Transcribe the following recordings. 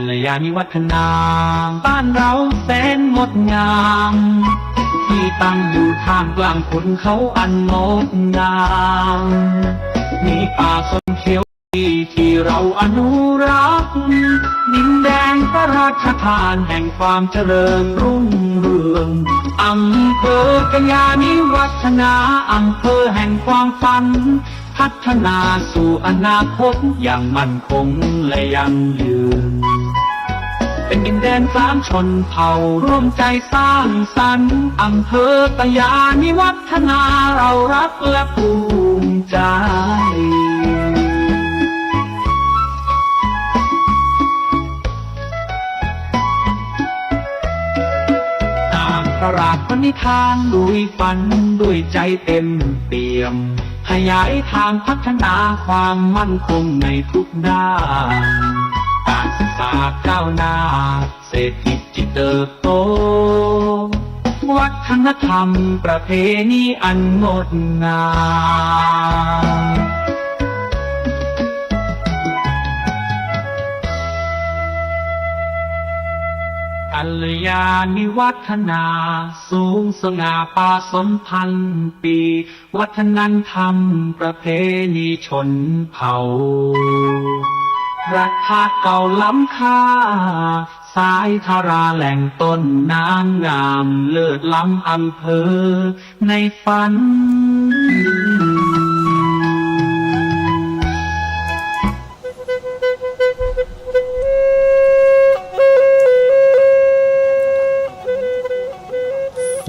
กัลยาณิวัฒนาบ้านเราแสนงดงามที่ตั้งอยู่ท่ามกลางขุนเขาอันงดงามมีป่าส้มเขียวที่เราอนุรักษ์ดินแดนพระราชทานแห่งความเจริญรุ่งเรืองอำเภอกัลยาณิวัฒนาอำเภอแห่งความฝันพัฒนาสู่อนาคตอย่างมั่นคงและยั่งยืนเป็นดินแดนสามชนเผ่าร่วมใจสร้างสรรค์อำเภอกัลยาณิวัฒนาเรารักและภูมิใจพระราชปณิธานด้วยฝันด้วยใจเต็มเปี่ยมขยายทางพัฒนาความมั่นคงในทุกด้านการศึกษาก้าวหน้าเศรษฐกิจเติบโตวัฒนธรรมประเพณีอันงดงามกัลยาณิวัฒนาสูงสง่าป่าสมพันธ์ปีวัฒนธรรมประเพณีชนเผ่ารัฐาเก่าล้ำค่าสายธาราแหล่งต้นน้ำงามเลิศล้ำอำเภอในฝัน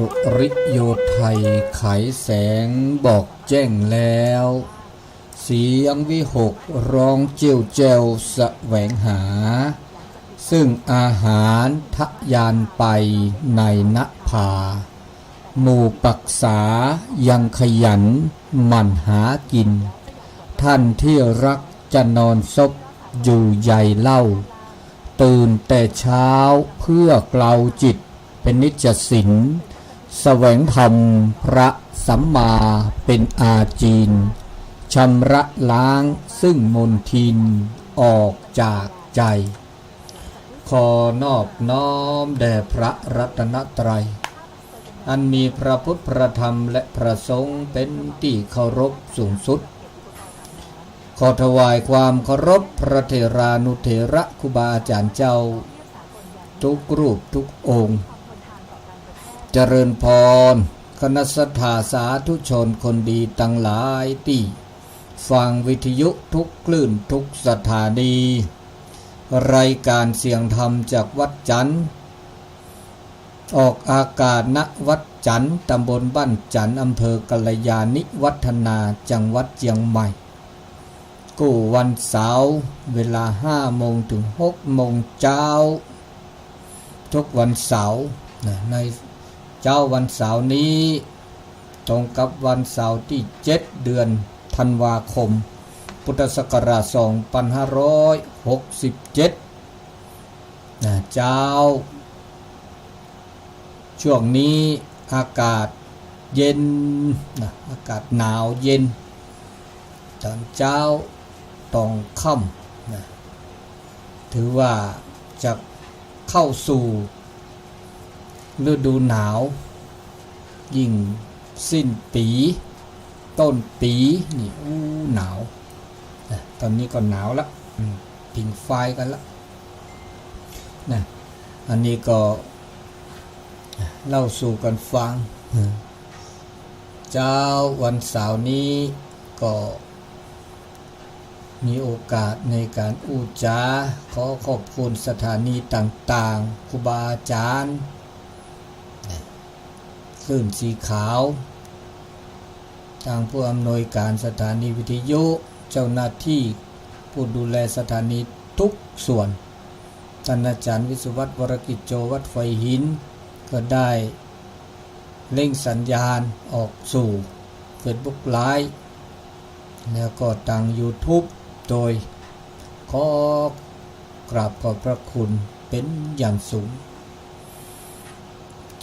สุริโยไทยไขแสงบอกแจ้งแล้วเสียงวิหกร้องเจียวแจวแสวงหาซึ่งอาหารทะยานไปในนภาหมู่ปักษายังขยันหมั่นหากินท่านที่รักจะนอนซบอยู่ใหญ่เล่าตื่นแต่เช้าเพื่อเกลาจิตเป็นนิจศิลแสวงธรรมพระสัมมาเป็นอาจีนชำระล้างซึ่งมลทินออกจากใจขอนอบน้อมแด่พระรัตนตรัยอันมีพระพุทธพระธรรมและพระสงฆ์เป็นที่เคารพสูงสุดขอถวายความเคารพพระเถรานุเถระครูบาอาจารย์เจ้าทุกรูปทุกองค์เจริญพรคณะสัทธาสาธุชนคนดีตั้งหลายที่ฟังวิทยุทุกคลื่นทุกสถานีรายการเสียงธรรมจากวัดจันทร์ออกอากาศณวัดจันทร์ตำบลบ้านจันทร์อำเภอกัลยาณิวัฒนาจังหวัดเชียงใหม่กู้วันเสาร์เวลา 5 โมงถึง 6 โมงเช้าทุกวันเสาร์ในเจ้าวันเสาร์นี้ตรงกับวันเสาร์ที่ 7 เดือนธันวาคมพุทธศักราช 2567เจ้าช่วงนี้อากาศเย็นอากาศหนาวเย็นตอนเช้าตอนค่ำถือว่าจะเข้าสู่ฤดูหนาวยิ่งสิ้นปีต้นปีนี่หนาวตอนนี้ก็หนาวละผิงไฟกันละนะอันนี้ก็เล่าสู่กันฟังเจ้าวันเสาร์นี้ก็มีโอกาสในการอู้จาขอขอบคุณสถานีต่างๆครูบาอาจารย์คลื่นสีขาวทางผู้อำนวยการสถานีวิทยุเจ้าหน้าที่ผู้ดูแลสถานีทุกส่วนท่านอาจารย์วิสุวัฒน์วรกิจโจวัดไฟหินก็ได้เร่งสัญญาณออกสู่ Facebook Live แล้วก็ทาง YouTube โดยขอกราบขอบพระคุณเป็นอย่างสูง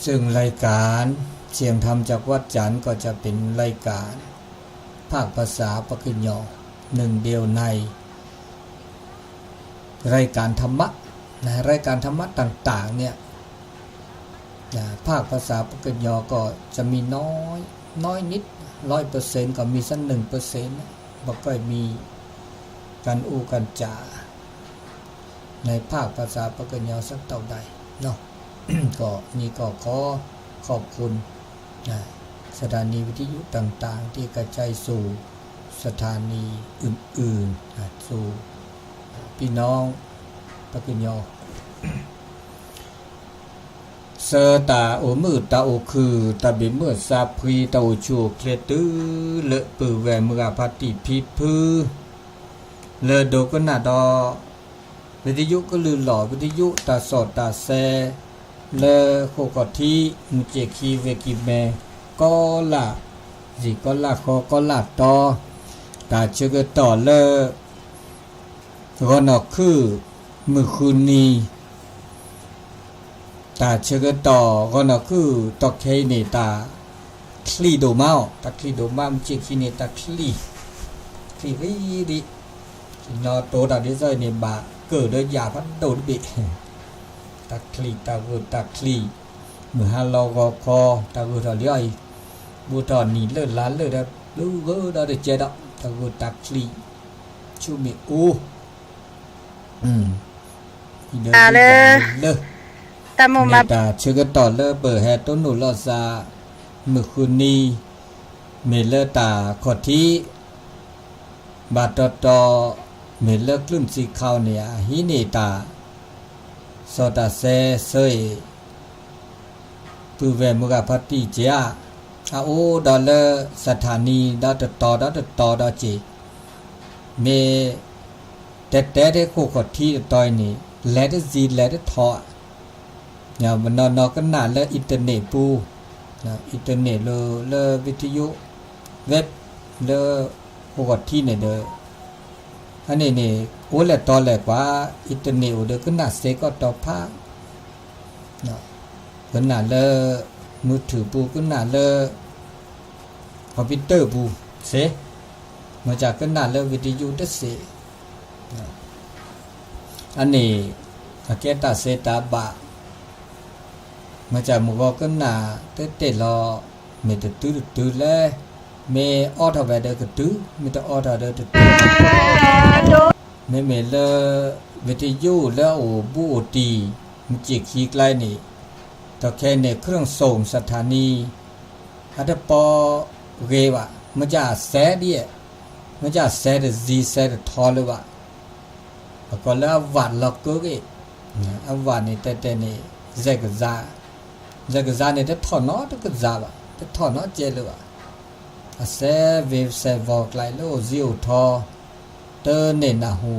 ซึ่งรายการเสียงธรรมจากวัดจันทร์ก็จะเป็นรายการภาคภาษาปกิญญอหนึ่งเดียวในรายการธรรมะ นะรายการธรรมะต่างๆเนี่ยนะภาคภาษาปกยก็จะมีน้อยนิด 100% ก็มีสัก 1% บ่ค่อยมีการอู้กันจาในภาคภาษาปกยสักเท่าใดเนาะ ก็นี่ก็ขอขอบคุณนะสถานีวิทยุต่างๆที่กระจายสู่สถานีอื่นๆนะสู่พี่น้องปกยเสตาโอมือตาโอคือตาบิมือซาพรีตาโอชูเคลตือเลปือแวมือพัติพิพือเลโดก็นาดอวิทยุก็ลือหล่อวิทยุตาสอดตาแซเลโคกอทีมุเจคีเวกิเมก็ละสิก็ละคอก็ละตอตาเชกต่อเลก็นอกคือมือคืนนี้ตาเชกต่อก็นอกคือตอกเคเนตาคลีโดเมาตาคลีโดเมามุเจคีเนตาคลีรีดินอโตตาดิซอยเนบาเกิดโดยยาพัดโดนบิตาคลีตาเวตาคลีมือฮาโลกอคอตาเวตาเลียบูตอนนี้เลิศล้านเลิศแล้วดูเวอดาเดเจดตาเวตาคลีชูมิอูเลตาโมมาตาเชกต่อเลเบอร์แฮต้นหนุลอซามือคืนนี้เมเลตาขอที่บาตตอเมเลคลื่นสีขาวเนี่ยฮิเนตาสอตาเซเซยปูเวมุกาพัติเจียอาโอดอลเลสถานีดอตตอดอจีเมแต่ได้คู่ขอที่ตอยนี่และได้จีและได้ทอเนี่ยมันนอกกันหนาและอินเทอร์เน็ตปูนะอินเทอร์เน็ตเลวิทยุเว็บเลคู่ขอที่เนี่ยเด้ออันนี้นี่โอ้แหละตอนแรกว่าอินเทอร์เน็ตเด้อก็น่าเสก็ต่อภาคเนาะก็น่าเลมือถือปูก็น่าเลคอมพิวเตอร์ปูเสมาจากก็น่าเลวิทยุได้เสอันนี้อาเกตาเซตาบะมาจากมุกก็น่าเตรอเมตตื้อแลเมออทเวเดก็ตื้อเมตออทเดตื้อเมเลวิทยุแล้วโอบูโอตีมันจิกขี้ใกล้นี่ตะแค่ในเครื่องส่งสถานีอัตปอเรวะมันจะแสดิมันจะแสดจีแสดทอเลยวะก็แล้ววัดล็อกเกอร์อีอวัดนี่แต่นี่เจกซานี่จะถอนน้อตก็ซาบะจะถอนน้อเจเลยวะเซเวฟเซวอกไลโลซิโอทอเตเนนาหู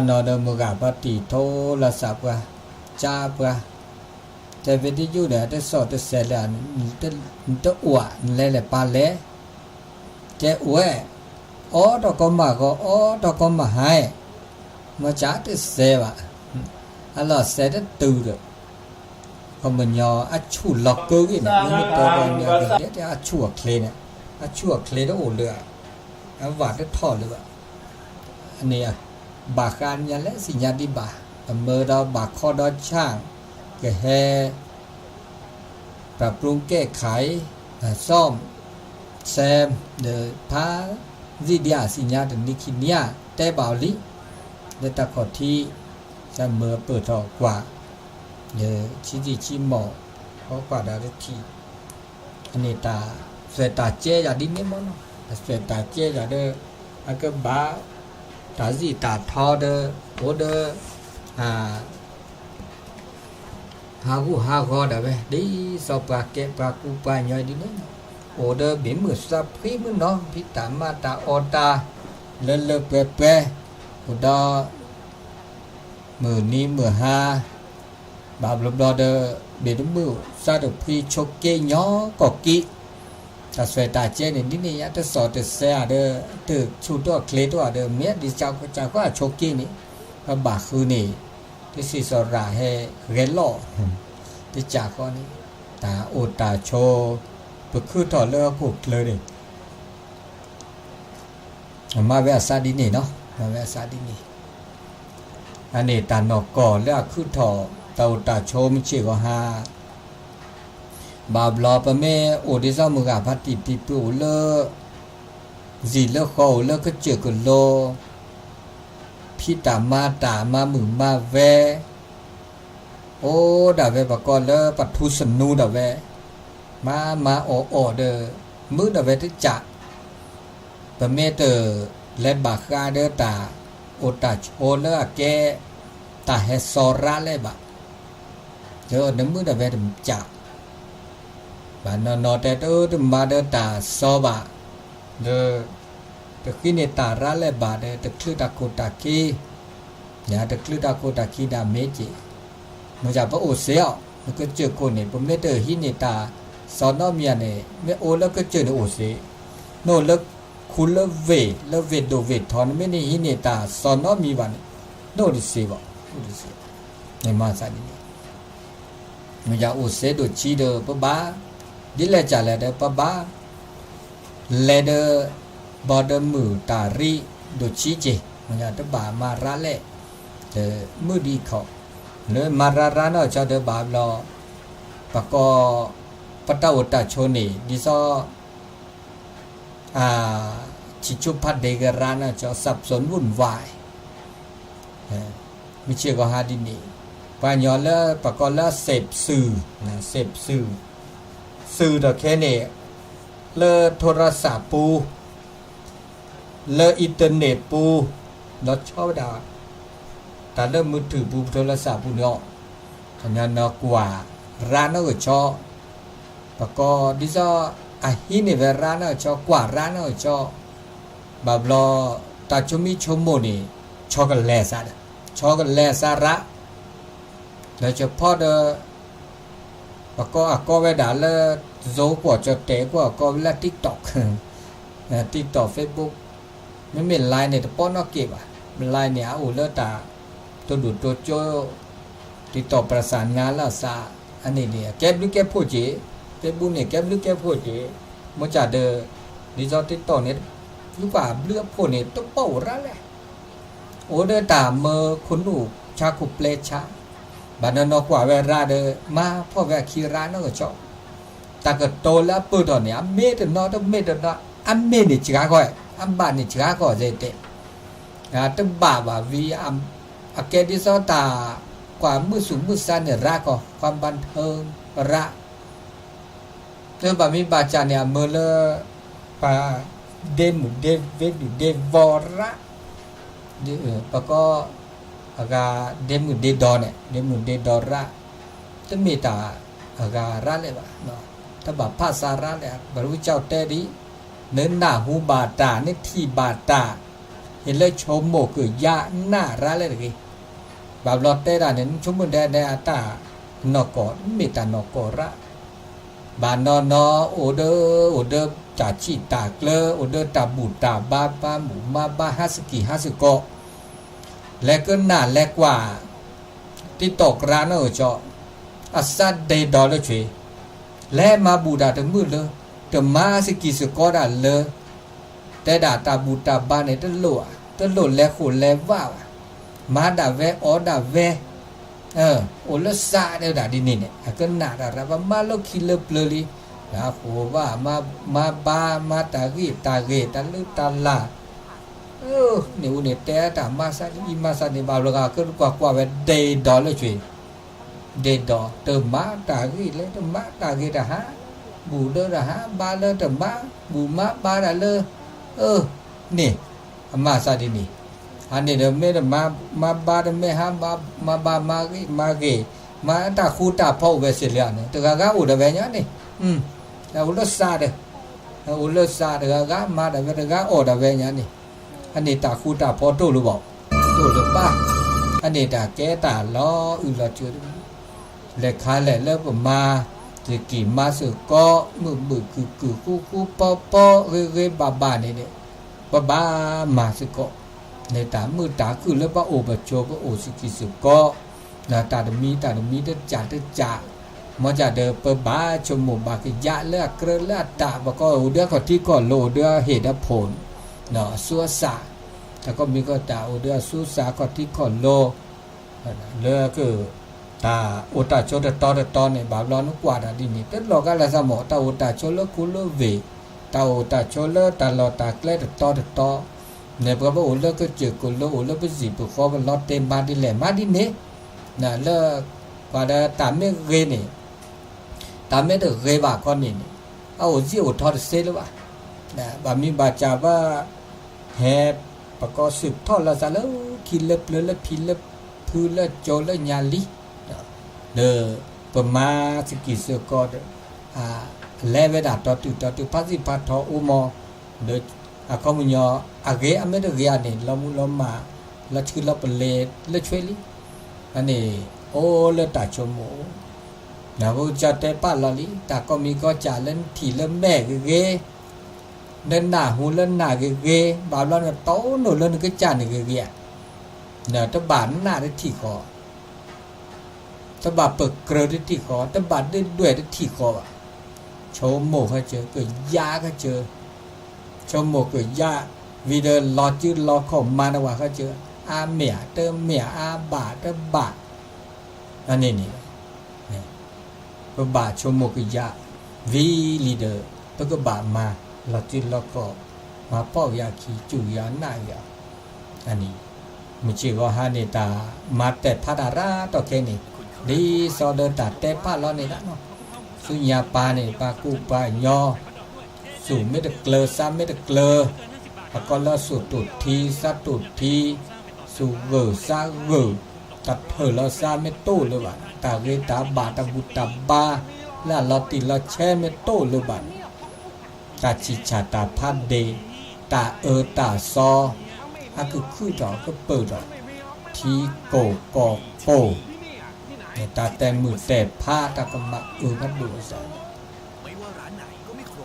นอเดมุกาปฏิโทละสับวะจาบวะแต่วิทยุเนี่ยจะสอดจะเสร็จแล้วจะอวดเลยปาเล่เจ้อวยอ๋อตะกอมาก็อ๋อตะกอมาให้มาจ้าจะเสวะอัลลอฮ์เสด็จตื่นก็มันยออัชชูล็อกเกอร์เนี่ยมันตัวกันเนี่ยเดี๋ยวอัชชูเคลเนี่ยอัชชูเคลแล้วโอเลืออันวัดได้ทอดเลยวะอันนี้บาการยันและสิญญาดิบาเมื่อเราบาข้อดอช่างก็ให้ปรับปรุงแก้ไขซ่อมแซมเดท้าวิทยาสิญญาถึงนิคิเนียแต่บ่าวลิเดตะขอที่จะเมื่อเปิดออกกว่าเดชิหมอเพราะกว่าดาริทีอันนี้ตาเสตาเจอย่าดิ้นไม่มั้งเสตาเจอย่าเดอก็บ้าตาจีตาทอเดโอเดฮากูเดไปดีสอบปากเก็บปากกูไปย่อยดีเนี่ยโอเดบิมือสับพี่มือน้องพิตามาตาออตาเลเปอุดามือนี้มือฮาบาบลบเดเบดมือซาดพี่ชกเกยย้อกอกิแต่สวยตาเจนี่นี่ยัดสอดเสียเดตึกชูตัวเคลตัวเดเมียดิจาก็ชกเกนี่ก็บาคือนี่ที่สิสระให้เรลอที่จากก็นี่ตาโอตาโชก็คือถอดเลือกกูเลยดิมาเวสาดินี่เนาะมาเวสาดินี่ อันนี้ตานอกก่อแล้วคือถอเตาตาโชมเชก็หาบาบลอปะเมโอดิซามุกาพัตติปิปุเลจีเลขอเลก็เจอกันโลพี่ตามามือมาแวโอ้ดาเวปะกอนเลปัทุสนูดาเวมาโอเดมือดาเวที่จะปะเมเตอและบากาเดตาโอตาโชเลแกตาเฮซอราเลบะเจอเนมือดาเวตจะบานนอเตเตอมาเดตาซอบะเดตะคินตาราเลบะเดตะคลือตะโคตะกีญาตะคลือตะโคตะกีดาเมจิมันจะพอโอเสียมันก็เจอคนเนี่ยผมเนี่ยเตอหินตาสอนน้อเมียเนี่ยไม่โอแล้วก็เจอในโอเสียโน่เลิกคุณเลิกเวดโดเวดทอนไม่ได้หินตาสอนน้อมีวันโน่ดิเสียบ่โน่ดิเสียในมาสานี่มันจะโอเสียโดชีเดอปะบ้าดิเลจ่าเลเดปะบ้าเลเดบอดมือตารีโดชีเจมันจะตบ้ามาระเล่เดมือดีเขาเลยมารานาจะเดบาบลอปะกอปะตาอุตาโชนีดิซอชิชุพัดเดกรานาจะสับสนวุ่นวายไม่เชื่อก็หาดินีปะยอละปะกอละเสพสื่อนะเสพสื่อดอกแค่นี้เลโทรศัพท์ปูเลอินเทอร์เน็ตปูนอชอบดาแต่เริ่มมือถือปูโทรศัพท์ปูเนาะขนาดนอกว่าร้านนอกชอปะก็ดิซอหินเวร้านนอกชอกว่าร้านนอกชอบาบลอตาชมิชมโมนี่ชอกันแลซาชอกันแลซาระโดยเฉพาะเดปะก็เวดาเลโซกว่าจะเตะกว่าก็เวลา TikTok TikTok Facebook ไม่มีไลน์เนี่ยแต่ป้อนนอกเก็บไลน์เนี่ยโอ้เลตาตัวดูตัวโจติดต่อประสานงานแล้วซาอันนี้เนี่ยแกบลึกแกพูดจีเฟซบุ๊กเนี่ยแกบลึกแกพูดจีมันจะเดดิจิทัลติดต่อเนี่ยลูกว่าเลือกพูดเนี่ยต้องเป่าระแหละโอ้เดตาเมื่อคุณดูชาคุเปลชาบานนอกว่าเวลาเดมาพ่อแวคีร้านนก็ชอบแต่ก็โตแล้วปืนตอนนี้เมตนอต้องเมตนออันเมนี่จิกาก้อยอันบ้านนี่จิกาก้อยเจเตตั้งบ่าววีอัมอเกดิซอตาความมือสูงมือสั้นเนี่ยรักก็ความบันเทิงรักเรื่องแบบมีบาจาเนี่ยเมื่อเลปาเดมุเดเวดุเดวอระปะก็อากาเดมุเดดอนเนี่ยเดมุเดดอระจะมีตาอาการะเลยบ้าเนาะถ้าแบบภาษาระเลยบรรลุเจ้าเตดีเนื้อหน้าหูบาตาเนี่ยที่บาตาเห็นเลยชมโมคือยาหน้าระเลยกี่บาบลอเตระเนี่ยชมมันได้อาตานอกอมีตานอกอระบานนอโอเดอจ่าชีตากเลโอเดอตาบูตาบาหมูมาบาฮัสกิฮัสโกและก็หน้าและกว่าที่ตกร้านเจาะอัสซัดเดดอลเลยช่วยและมาบูดาถึงมือเลยแต่มาสกิสกอดาเลยแต่ดาตาบูตาบาเนี่ยตลอดและขนและว่ามาดาเวอดาเวโอลซาเดดาดินี่เนี่ยก็หนาดาระว่ามาโลคิเลเปลลีนะโหว่ามาบามาตากีตาเกตาลุตาลานี่อุเนี่ยแต่ตามาซาอีมาซานี่บาลกาก็กว่าเวเดดอลเลยช่วยเดดอเตมาตากีเลยเตมาตากีตาฮะบูเลดาฮะบาเลเตมาบูมาบาดาเลนี่มาซาดินี่อันนี้เดิมไม่ได้มาบาดไม่ห้ามมาบามาเกมาตาคูตาพ่อเวสเลียเนี่ยแต่ก็อุดเวเนี่ยนี่แต่อุลซาเดก็มาแต่เวก็อดเวเนี่ยนี่อันนี้ตาคูตาพ่อตู้หรือเปล่าตู้หรือเปล่าอันนี้ตาแกตาล้ออุลจุดเล็กขาเล็กเลิกมาจะกี่มาสึกก็มือคือคู่ปอเรื่อยบาเนี่ยบ้ามาสึกก็ในตามือตาคือแล้วว่าโอบโชว่าโอสกิสึก็นะตาดมีได้จ่ามันจะเดินเปิดบ้าชมหมู่บากิยะเลือกเกลือเลือกตาบก็อุดรก็ที่ก่อนโลเดือเหตุผลเนาะสัวสาแต่ก็มีก็ตาอุดรสัวสาก็ที่ก่อนโล เลก็ตาอุตาโชดตอเนี่ยบาบลอนุกว่าดาดินี่เต็ดลอก็ละสมอตาอุตาโชลคุลเวตาอุตาโชลตาลอตาเกลตอเนี่ยพระบาอุลก็เจอกุลอุลไปสิบขอบลอเต็มมาดิแหลมาดิเนี่ยนะเลกว่าดาตามเมเรเนี่ยตามเมเดเรบาก่อนนี่เอาจิอุทอดเซลวะนะบามีบาจาว่าแฮประกอบสืบทอดละซะแล้วคิเลเปลพิเลพือละโจละญาลิเดปมาสกิสกอดเลเวดาตอตุภาษิปะทออุโมเดอะคอมญออะเกอเมเดเรียนี่ลมุลมาละชื่อละเปเลละช่วยลิอันนี้โอละตาชโมนะบูจัตเตปะลอลิตาก็มีก็จาเล่นที่เริ่มแม่เกเดินหน้าหูเล่นหน้าเกบาลอนโตโนเล่นก็จานเกเนี่ยตะบานหน้าได้ที่คอตะบาเปิดเกลือได้ที่คอตะบาได้ด้วยได้ที่คอโชโมเขาเจอเกิดยาเขาเจอโชโมเกิดยาวีเดอร์ลอจื้อลอของมานะว่าเขาเจออาเมียเติมเมียอาบาเติมบาอันนี้นี่ก็บาโชโมเกิดยาวีลีเดอร์แล้วก็บามาลอจื้อลอก็มาเป้ายาขีจุยาหน้ายาอันนี้มิจิโกฮานิตามาแต่พาดาราต่อแค่นี้ดีสอเดตาแต่พาล้อนี่ละเนาะสุญญาปานี่ปากูปายอสู่เมตเกลซาเมตเกลแล้วก็ละสุตุทีสัตุทีสู่เกซาเกตัดเถละซาเมโตเลยว่ะตาเกตาบาตาบุตาบาละลอติละแชเมโตเลยว่ะตาชิชาตาพัดเดตาตาซออาคือดอกก็เปิดดอกทีโกกอโปเนี่ยตาแต่มือแต่ผ้าตากมาพัดดูใส่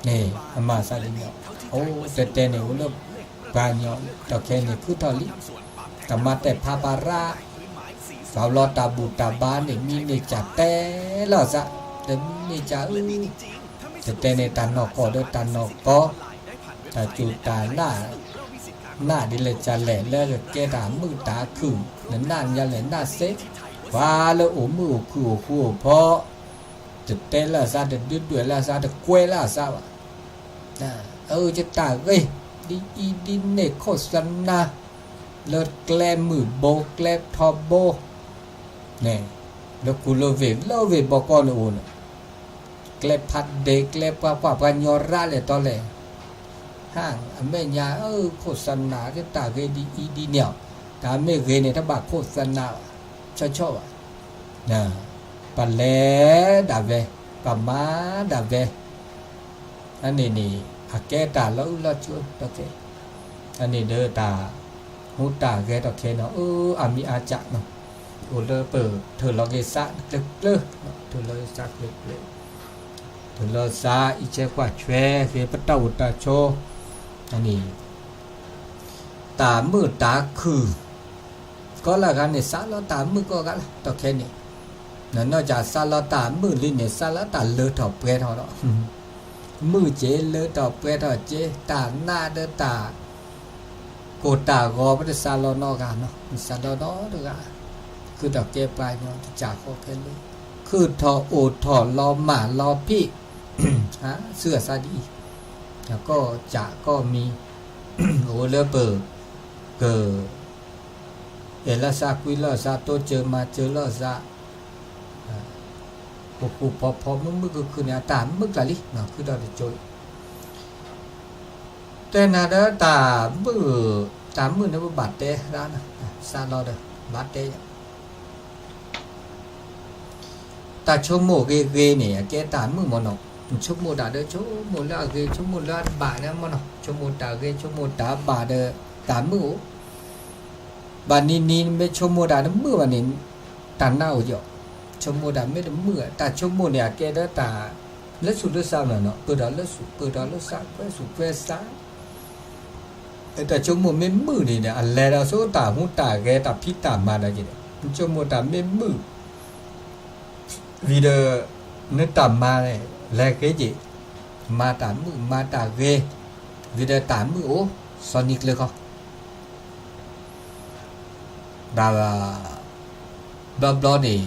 เนี่ยอามาซาลิเนาะโอ้แต่เนี่ยว่าเริ่มปลาเนาะตอแค่เนี่ยคือทอลิแต่มาแต่ผ้าปาราสาวรอตาบูตาบานเนี่ยมีเนี่ยจัดแต่ละซะแต่มีเนี่ยจัดแต่เนี่ยตานอกก็เด้อตานอกก็ตาจูตาหน้าดิเลจะแหล่แล้วแกด่ามือตาคือนั่นนั่นยาแหล่หน้าเซ็ตว่าแล้วโอ้มือคือคู่พอจะเตะละซาจะด้วยละซาจะกวยละซาวะจะตาเว้ยดิเนโคสันนาเลิศแกลมือโบแกลทอโบเนี่ยแล้วกูเลเวบอกก่อนโอนแกลพัดเด็กแกลกว่าปัญญาระเลยตอนเลยห้างอเมญาโฆษณาจะตาเกดีเนี่ยตาเมเกเนี่ยถ้าบาโฆษณาชอบอ่ะนะปัลเลดาเวปัมมาดาเวอันนี้นี่อาแกตาแล้วละช่วยโอเคอันนี้เด้อตาหูตาแกตอเคเนาะอามีอาจักเนาะโอเลเปิดเธอลอเกซะเล็กเธอลอเกซะเล็กเธอลอซาอิเชกว่าแชเกปตาอุตาโชอันนี้ตามือตาคือก็ละกันเนี่ยซาลตามือก็กันต่อแค่นี้นั่นนอกจากซาลตามือลิ้นเนี่ยซาลตาเลือดถอดเปรี้ยวเนาะมือเจเลือดถอดเปรี้ยวเจตาหน้าเดือตาโกตากอไม่ได้ซาลนอกันเนาะซาลนอด้วยกันคือดอกเก็บไปเนาะจากโอเคเลยคือถอโอถอรอหมา รอพี่ฮะเสื้อซาดีแล้วก็จะก็มีโอเลเบอร์เกอเอลซาคุยลซาโตเจอมาเจอลซาปุ๊บพอมึงก็คือเนี่ยตามมึงกะลิเนาะคือเราจะโจยแต่น่ะเด้อตามือเนี่ยบาดเตะร้านนะซาลอเด้อบาดเตะตาชมโมเกเนี่ยแกตามือมันเนาะชมโมดาเด้อชมโมลาเกชมโมลาบาเนี่ยมันเนาะชมโมตาเกชมโมตาบาเด้อตามือบานี่ไม่ชมโมดาเด้อมือวันนี้ตาหน้าอุจชมโมดาไม่ได้มือตาชมโมเนี่ยแกเด้อตาเลสุเลสาวเนาะเปิดเลสุเปิดเลสาเปิดสุเปิดสาแต่ชมโมไม่มือนี่เนี่ยอะไรเราสู้ตาหูตาแกตาพิตามาได้จีเนี่ยชมโมตาไม่มือวีเดอร์นึกตามมาเลยแลกเกจิมาตามมือมาตาเกวีเดอร์ตามมือโอ้ซอนิกเลยเขาดา บลอนี่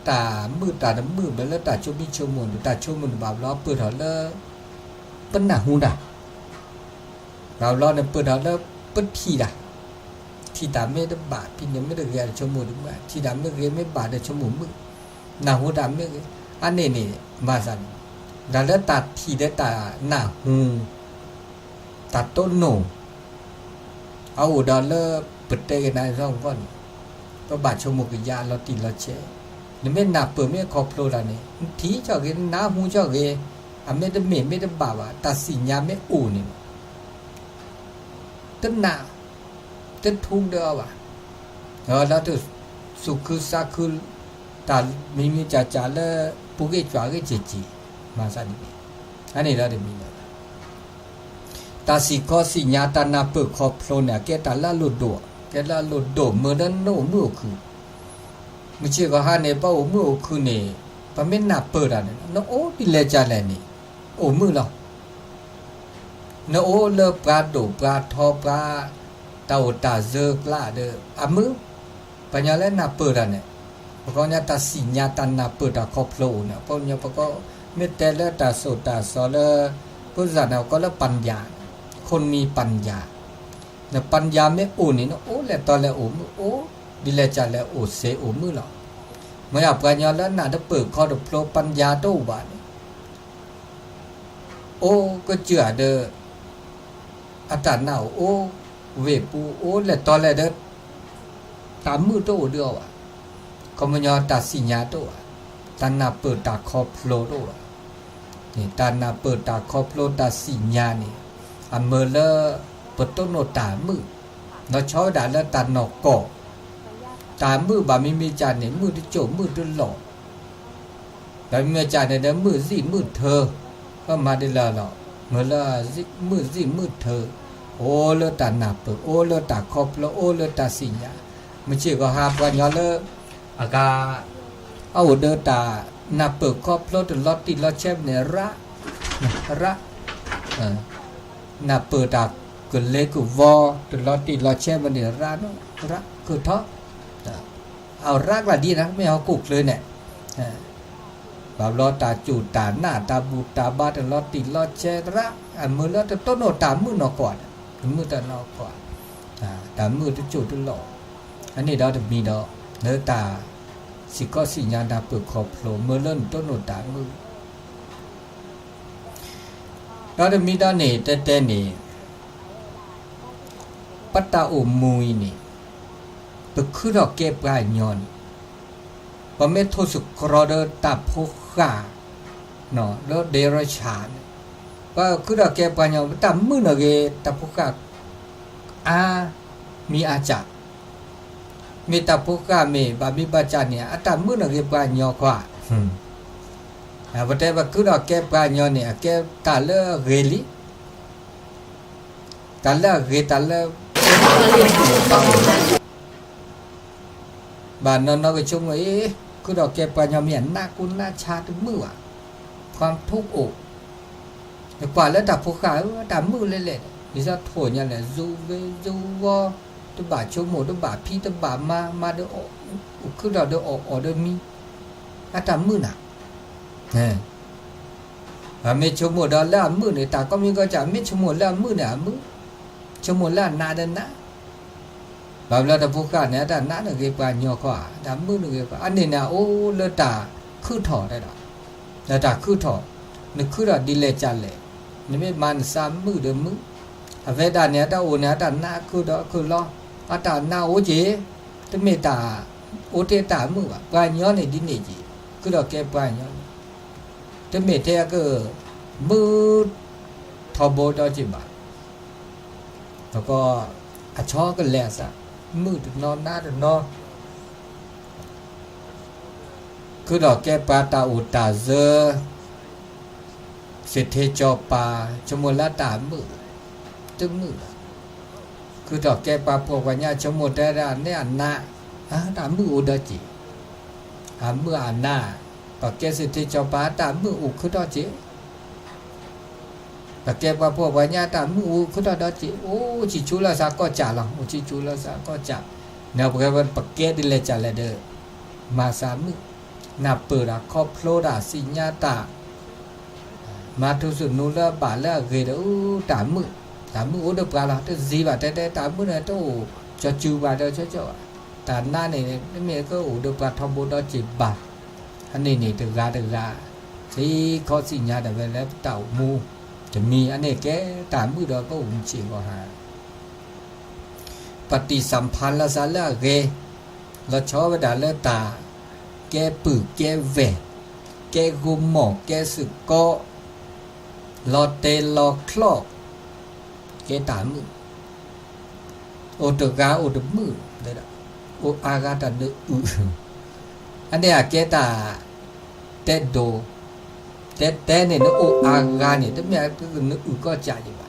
ตามือตาดมือไปแล้วตาชมิชมุนตาชมุนบาบลอเปิดหอเลเป็นหนาหูด่ะบาบลอเนี่ยเปิดหอเลเป็นทีด่ะที่ตาไม่ได้บาดพี่เนี่ยไม่ได้เรียนชมุนดึงมาที่ตาไม่เรียนไม่บาดได้ชมุนมือหนาหูด่าไม่อันนี้นี่มาสั่นแล้วตัดทีได้ตาหนาหูตัดต้นโหนเอาดอลเลอร์เปิดเตะกันในร่องก้อนก็บาดชมุกยาเราตีเราเชนี่ไม่หนาเปิดไม่ครอบโลละนี่ทีเจ้าเกนหนาหูเจ้าเกอเมได้เมไม่ได้บาว่าตัดสินยาไม่อู่นี่ต้นหนาต้นทุ่งเดียวว่ะแล้วตัวสุขุสักคือตามีจ่าแล้วปุกเกจ่าเกจีมาสันนี่อันนี้เราได้มีเลยตาสิข้อสิญาตานาเปิดครอบโลเนี่ยแกตาละลุดโดแกละลุดโดเมื่อนั้นโน้มือคือไม่ใช่ก็หาเนี่ยป้าโอ้มือคือเนี่ยปะไม่น่าเปิดอะไรนะโอ้ดิเลจาเลยนี่โอ้มือเรานะโอ้เลิกปลาโดปลาทอปลาเต่าตาเจอกล้าเด้ออ่ะมือปัญญาแล้วน่าเปิดอะไรเนี่ยเพราะงั้นตาสิญาตานาเปิดตาครอบโลเนี่ยเพราะงั้นเพราะก็ไม่แต่ละตาโสตาสอละพุทธศาสนาก็ละปัญญาคนมีปัญญาเนี่ยปัญญาไม่โอ้นี่นะโอ้แหละตอนแรกโอ้มือโอ้ดิเลจาแล้วโอ้เสโอ้มือเราเมื่อปัญญาแล้วน่าจะเปิดข้อดโปรปัญญาโตบ้านโอ้ก็เจือเด้ออัตนาโอ้เวปูโอ้แหละตอนแรกเด้อตามมือโตเดียวอ่ะก็มันยอตัดสิญญาโตอ่ะตันนาเปิดตาคอโปรโตอ่ะนี่ตันนาเปิดตาคอโปรตัดสิญญานี่อันเมื่อละเปิดต้นโนตามือเราชอบด่าแล้วตานอกก่อตามือบามีจานเนี่ยมือที่โจมือที่หลอกแต่มีจานเนี่ยมือสิมือเธอก็มาได้ละหรอกเมื่อละมือสิมือเธอโอ้เลตาหนาเปิดโอ้เลตาครอบแล้วโอ้เลตาสิญญาไม่ใช่ก็หาปัญญาเลยอากาเอาเดตาหนาเปิดครอบแล้วถึงลอตติลอตเชฟเนี่ยระนาเปิดตาเกิดเล็กกูวอถึงลอตติลอตเชฟมันเนี่ยระคือท้อเอารากละดีนะไม่เอากุกเลยเนี่ยแบบรอตาจูตาหน้าตาบูตาบาตลอดติลอดเชระอันมือแล้วจะต้นโนตามือนอก่อนมือตานอก่อนตามือจะจูตหล่ออันนี้เราจะมีดอกเนื้อตาสิก็สิญาณาเปิดขอบโผล่มือเล่นต้นโนตามือเราจะมีดอกนี่แต่นี่ปัตตาอุมุยนี่เปิดขึ้นดอกเก็บกายย้อนพอเมทสุกรอเดอตาโพกาเนาะแล้วเดรชานก็คือดอกเก็บกายย้อนตามือเนเกตาโพกามีอาจารมีตาโพกามีบามีบาจาเนี่ยตามือเนเกกายย้อนกว่าประเทศว่าคือดอกเก็บกายย้อนเนี่ยเก็บตาเลเกลิตาเลเกตาเลบ้านนั้นเราก็ชมว่าคือดอกแก้วปัญญาเมียนหน้ากุนหน้าชาถึงมืออ่ะความทุกข์อกแต่กว่าแล้วดับผู้ขายดับมือเล่นๆนี่จะโถเนี่ยแหละจูวอตัวบาชมโมตัวบาพี่ตัวบามาเดอคือดอกเดออเดอมีดับมือน่ะไม่ชมโมดอลแล้วมือเนี่ยตาก็มีก็จะไม่ชมโมแล้วมือเนี่ยมือชมโมแล้วนาเดินนะบางแล้วแต่พวกกันเนี่ยแต่นั่นเกี่ยวกับยอขวาแต่มือเกี่ยวกับอันนี้นะโอ้เลือดตาคือถอดได้หรอเลือดตาคือถอดนึกคือเราดีเลยจันเลยนี่ไม่มันซ้ำมือเดิมมือเวลาเนี่ยแต่โอ้เนี่ยแต่หน้าคือล้ออัตาหน้าโอ้เจแต่ไม่ตาโอเทตามือปลายย้อนในดินนี่จีคือเราแก้ปลายย้อนแต่ไม่เท่าก็มือทอโบดอจิบะแล้วก็อาชอก็แหล่ซะมืดนอนหน้าดอนคือดอกแก้ปาตาอุตาเซเสเทจอปาชมลตามือตึงมือคือดอกแก้ปาพวกวัญญาชมดได้ด้านเนี่ยอันนาตามืออุดจิมืออันนาดอกแก้เสเทจอปาตามืออุคือดอจิแต่แกว่าพวกวัญญาตามือคือดอจิโอ้จิจุลาสาก็จ่าหลังโอ้จิจุลาสาก็จ่า แนวประวันปะเกตดิเลจัลเลเดอร์มาสามมือนับเปิดครอบโพลดาสิญญาตามาทุสุนุละบาละเกดตามมือโอเดปลาละตจีบาแต่ตามมือเนี่ยต้องจะจูบาเดจะแต่หน้าเนี่ยนี่มีก็โอเดปลาทอมโบดจีบาอันนี้นี่ตึกราที่เขาสิญญาแต่เวลาเต่ามูจะมีอันนี้แกตามมือเราก็อุ่นจีก็หาปฏิสัมพันธ์ละซาละเกเราชอบด่าละตาแกปืแกแหวแกกุมหมอกแกสึกก็ลอเตลอคลอกแกตามมือโอตกาโอตมือได้ละโออากาตันเดออันนี้แกตาเตโดแต่เนี่ยโออากาเนี่ยแต่ไม่ก็นึกก็ใจอยู่ว่า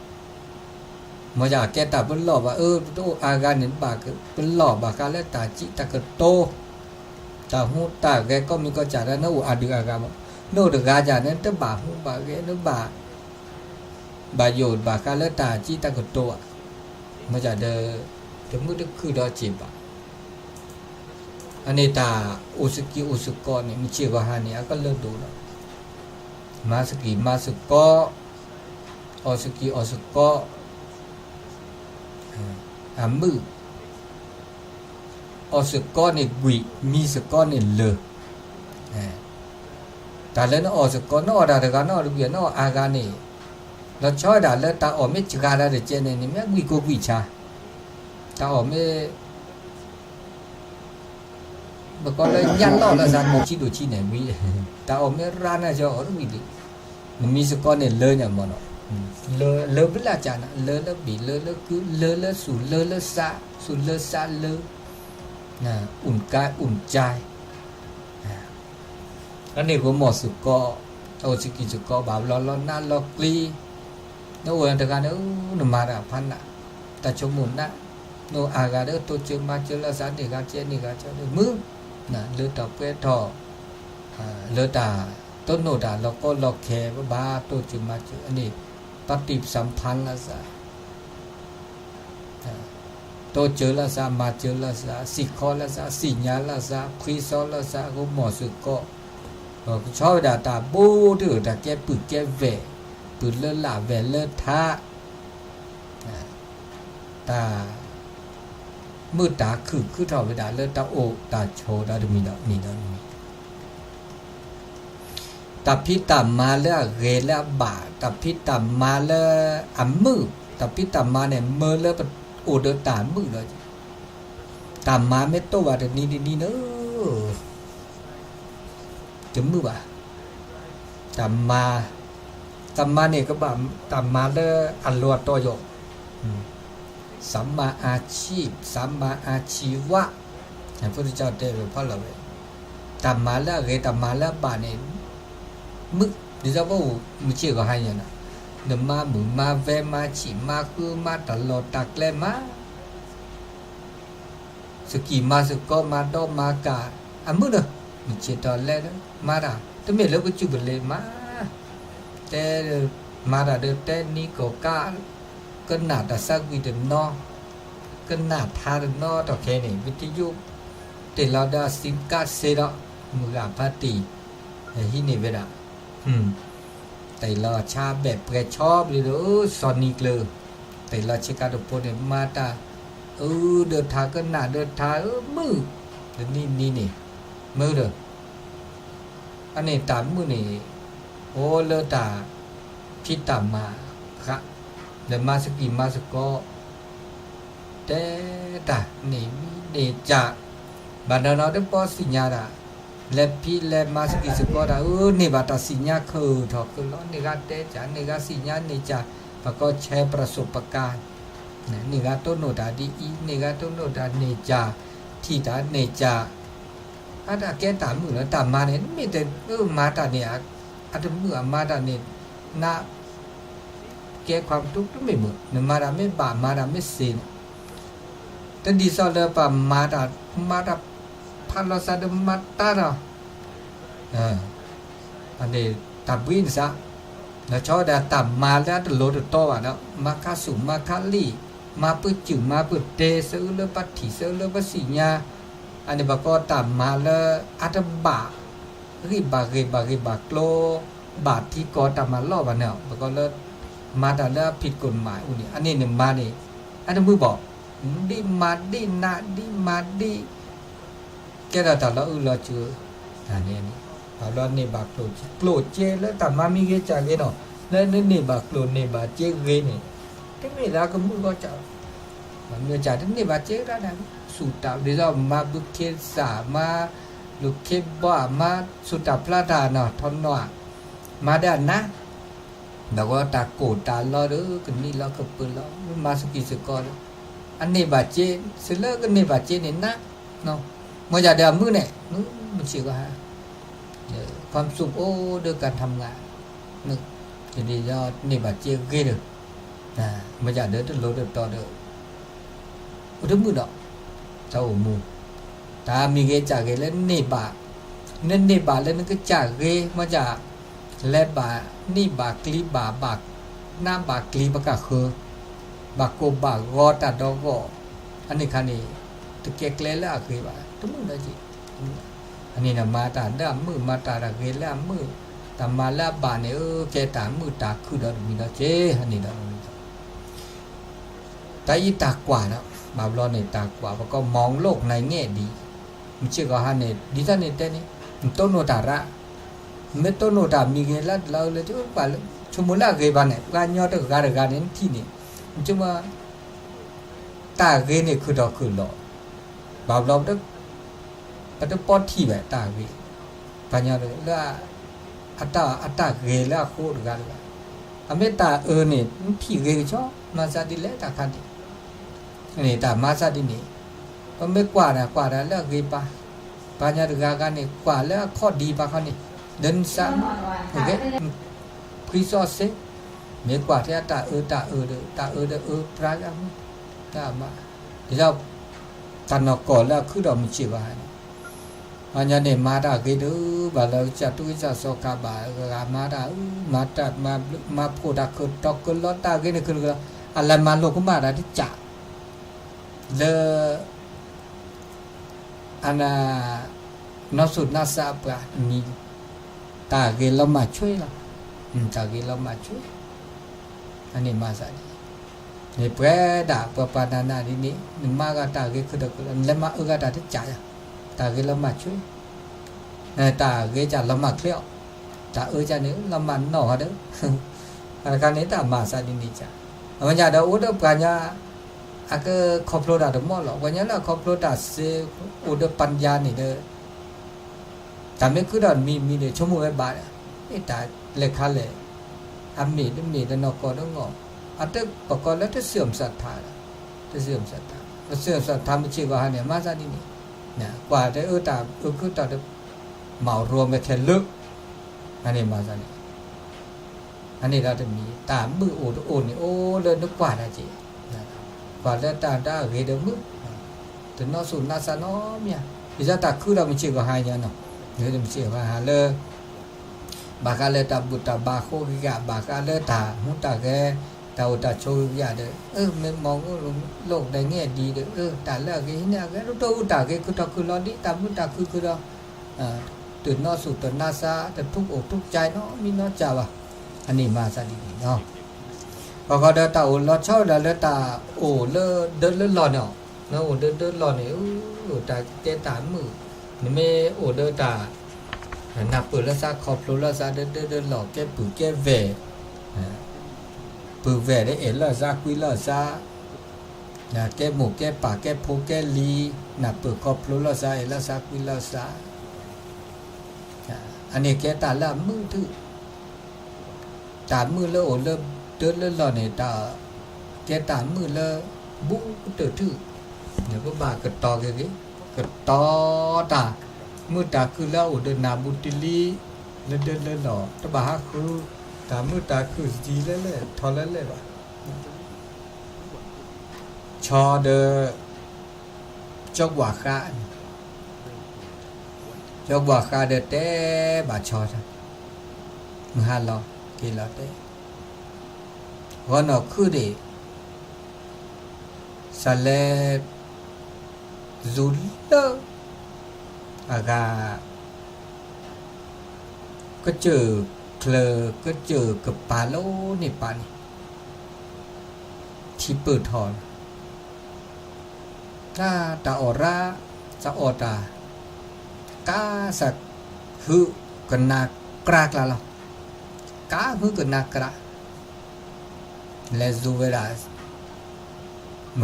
มาจากแกตาเป็นหลอกว่าโตอากาเนี่ยบากเป็นหลอกบากาและตาจิตากโตตาหูตาแกก็มีก็จ่ายแล้วโนอาดึกอากาโนดึกอาจารย์เนี่ยแต่บาหูบาแกนึกบาโยดบากาและตาจิตากโตมาจากเดมือคือดอจิบอันนี้ตาอุสกิอุสกอเนี่ยมีเชื่อว่าฮานี่ก็เลิกดูแล้วมาสกิมาสกออสกิอสกอมืออสกอเนี่ยกุยมีสกอเนี่ยเลแต่แล้วนอสกอนอดาตะกันอรูเบียนออากาเนี่ยเราชอบด่าแล้วตาออกไม่จิกาได้เจนเนี่ยไม่กุยก็กุยชาตาออกไม่บางคนเลยยันล่อละซานมุชิดูชิเนี่ยมีตาออกไม่ร้านนะจะออกมีดิมีสกอเนี่ยเลยเนี่ยมันเลอเวลาจานะเลอบีเลอคือเลอสูเลอซาสูเลอซาเลอนะอุ่นกายอุ่นใจอันนี้ก็หมดสุกอเอาสกิสุกอบาบล้อน่าล้อกลีโน้วันตะการเนี่ยนมาราพันนะแต่ชมุนนะโนอากาเดอตัวเจมาเจลาสานนี่กาเจนี่กาเจมือนะเลือดตะเปทอเลือดตาต้นโนดาแล้วก็ล็อกแคบ้าตัวเจมาเจอันนี้ปฏิสัมพันธ์ละซะตัวเจละซะมาเจละซะสิคอละซะสิญญาละซะคริสอละซะก็หมอสุก็ชอบด่าตาบูดื้อด่าแกปึกแกแหวปึกเลอะละแหวเลอะท่าตามือตาคือเท่าไปด่าเลอะตาโอตาโชตาดมีดามีตาพิตามาเลอะเรเลอะบาตาพิตามาเลอะอัมมือตาพิตามาเนี่ยเมื่อเลอะโอเดตามือเลยตามาไม่โตว่าแต่นี่เนอะจมือว่าตามาเนี่ยก็แบบตามาเลอะอันรัวตัวโยสัมมาอาชีพสัมมาอาชีวะพระพุทธเจ้าเตือนเพราะอะไรตามาเลอะเรตามาเลอะบาเนี่ยมึกดิฉันว่ามึงเชื่อก็ให้ยังนะเดิมมามึงมาเวมาฉีมาคือมาตลอดตักเลยมาสกีมาสก็มาดอมากาอ่ะมึงเด้อมึงเชื่อตอนแรกนะมาด่าแต่เมื่อเราก็จุบเลยมาแต่มาด่าเดิมแต่นี่ก็กาก็หนาแต่สักวิเดนอก็หนาทาร์นอต่อแค่นี้วิทยุแต่เราได้ซิมการ์ดเสร็จแล้วมึงอ่ะปาร์ตี้ที่นี่เวลาแต่เราชาแบบแกชอบเลยซอนิกเลยแต่เราเช็คการ์ดโปรเนี่ยมาตาเดินทางก็หนาเดินทางมือเดี๋ยวนี่มือเด้ออันนี้ตามมือนี่โอ้เลตาพิตามาค่ะเดี๋ยวมาสกิมาสก็แต่ตานี่เดจ่าบันดาลเอาได้พอสิญญาดาเล็บพี่เล็บมาสกิสก็ได้นี่บัตรสิญญาคือถอกคือล้อนี่ก็เตจ่านี่ก็สิญญานี่จ่าปะก็แชร์ประสบการณ์นี่ก็ต้นโนดาดีอีนี่ก็ต้นโนดาเนจ่าที่ตาเนจ่าอาตาแกตามมือแล้วตามมาเนี่ยไม่แต่มาตาเนี่ยอาตมือมาตาเนี่ยน่าแกความทุกข์ไม่เหมือนมาดาไม่บามาดาไม่เสียแต่ดีสอเลปามาดาพันเราสะดมาตาเราอันนี้ตับวินซะแล้วชอบแต่ตับมาแล้วโลดโตอ่ะนะมาคาสุมาคาลี มาเปิดจื่อมาเปิดเตซื้อเลยปัดถี่ซื้อเลยปัดสีญาอันนี้บอกก็ตามมาเลยอัตบะริบากโลบาทที่ก็ตามมาล่อวันเนี่ยบอกก็เลยมาแต่แล้วผิดกฎหมายอุ้ยอันนี้หนึ่งมาเนี่ยอันนี้มือบอกดีมาดีนาดีมาดีแกเราแต่เราเราเจออันนี้เราเนี่ยบากโกรธเจแล้วแต่มามีเกจ่าเกเนาะแล้วเนี่ยบากโกรธเนี่ยบาเจเกเนี่ยที่ไม่รักก็มือก็จะมันเมื่อจ่าที่เนี่ยบาเจก็ได้สุดท้ายเดี๋ยวมาบุกเคสามาลูกเคบ้ามาสุดท้ายพระดาเนาะทอนเนาะมาได้นะแล้วก็ตาโกรธตาล้อเด้อกันนี่ล้อกับปืนล้อมาสกิสกอร์อันนี้บาเจเสร็จแล้วก็เนี่ยบาเจเนี่ยนะเนาะเมื่อจ่าเดี๋ยวมือเนี่ยมันเชื่อว่าความสุขโอ้ด้วยการทำงานนึกทีนี้ยอดนี่บาเจเกเด้อนะเมื่อจ่าเด้อจะโลเด้อต่อเด้ออุดมมือดอกเจ้ามูตามีเกจ่าเกแล้วนี่บานั่นนี่บาแล้วนั่นก็จ่าเกมาจากและบานี่บากลีบาหน้าบากลีบากะคือบากโกบากกอตัดดอกก็อันนี้คันนี้ตะเกียกแล้วอะคือว่าทุกมือได้จีอันนี้นะมาตาด้ามือมาตาระเกแล้วมือแต่มาแล้วบาเนี่ยแกตามือตาคือดอกมีดอกเจอันนี้ดอกแต่อีตากว่าแล้วบาบลอนเนี่ยตากว่าแล้วก็มองโลกในแง่ดีมันเชื่อว่าเนี่ยดีท่านเนี่ยแต่นี่ต้นโนตาระไม่ต้นโนตามีเกลัดเราเลยที่ว่าชั่วโมงละเกบานเนี่ยการยอดก็การเนี่ยที่นี่มันจะว่าตาเกเนี่ยคือดอกคือหล่อบาบลอนต้องปัตตปอที่แบบตาเกปัญญาเลยแล้วอัตตาเกแล้วโคตรกันเลยอเมตาเนี่ยที่เกชอบมาซาดิเลตาคันดินี่ตามาซาดินี่ก็ไม่กว่าแล้วเกปาปัญญาดึกกันเนี่ยกว่าแล้วข้อดีปะเขานี่เดินซ้ำโอเคพรีซอสเซ่ไม่กว่าที่ตาเด้อพระกันตามาเดี๋ยวตันนก่อนแล้วคือเราไม่เชื่อว่าปัญญาเนี่ยมาได้เกดูบาเราจะตุยจะสกาบามาได้มาพูดคือตอกคือล้อตาเกเนี่ยคืออะไรมาโลกมาได้ที่จ่าเลอันน่ะนสุดน่าทราบว่านี่ตาเกเรามาช่วยเราตาเกเรามาช่วยอันนี้มาสักนี่เพื่อด่าเพื่อปานาดีนี้นี่มาก็ตาเกคือเด็กแล้วมาก็ได้ที่จ่าตาเกเรามาช่วยตาเกจะเรามาเคลี้ยวตาจะเนี่ยเรามาหน่อเด้ออะไรกันนี้ตามาสักดีจ้ะวันนี้เราอุดปัญญาอาก็ครอบครัวเราหมดหรอกวันนี้เราครอบครัวเราเสียอุดปัญญานี่เด้อแต่ไม่คือเรามีเด้อชั่วโมงละบาทนี่ตาเล็กขั้นเลยมีแต่นกก็ต้องงออันเตปกติแล้วจะเสื่อมศรัทธาไม่เชื่อว่าเนี่ยมาซาดินี่เนี่ยกว่าจะตาคือตาจะเหมารวมไปแค่ลึกอันนี้มาซาดิอันนี้เราจะมีตามือโอนี่โอ้เลยนึกกว่าได้จีกว่าแล้วตาได้เกเดมือถึงนอสุนาสานอเมียพิจารณาคือเราไม่เชื่อว่าหายเนี่ยเนาะเดี๋ยวจะไม่เชื่อว่าหาเลยบากาเลตาบุตาบาโคกิกะบากาเลตาหุตาแกตาอุตาโชยาเด้อไม่มองโลกในแง่ดีเด้อตาเลิกเนี่ยแกรู้ตัวอุตาแกคือตาคือรอดีตาบุตาคือเราตื่นนอสุตื่นนาซาแต่ทุกอกทุกใจเนาะมีเนาะจ้าวะอันนี้มาซะดีเนาะก็เดินตาโอรอเช่าเดินตาโอเลเดินหล่อเนาะเนาะโอเดินหล่อเนี่ยตาเตตามือนี่ไม่โอเดินตานับปืนแล้วซาขอบพลุแล้วซาเดินหล่อแกปืนแกเวปืนเวได้เอ็นแล้วซาคุยแล้วซาแกหมูแกป่าแกโพแกลีนับปืนขอบพลุแล้วซาเอ็นแล้วซาคุยแล้วซาอันนี้แกตาละมือถือตามือแล้วโอเริ่มเดินหล่อเนี่ยตาแกตามือแล้วบุ้งถือเดี๋ยวก็บากระตอแกกระตอตามือตาคือแล้วเดินนาบุตรีเดินหล่อตบาคือตามือตาคือจีเล่ทอเล่ว่ะชอเดจกว่าข้าจกว่าข้าเดเต้บาชอท่ามือหันเรากินแล้วเต้วันออกคือเด สเลซุลเลอากาก็เจอเคลอก็เจอกับปาโลนี่ปานี่ที่เปิดทอนถ้าตาออระจะออตากาสักฮึกันนากรากละล่ะกาฮึกันนากราเลซูเวลาสม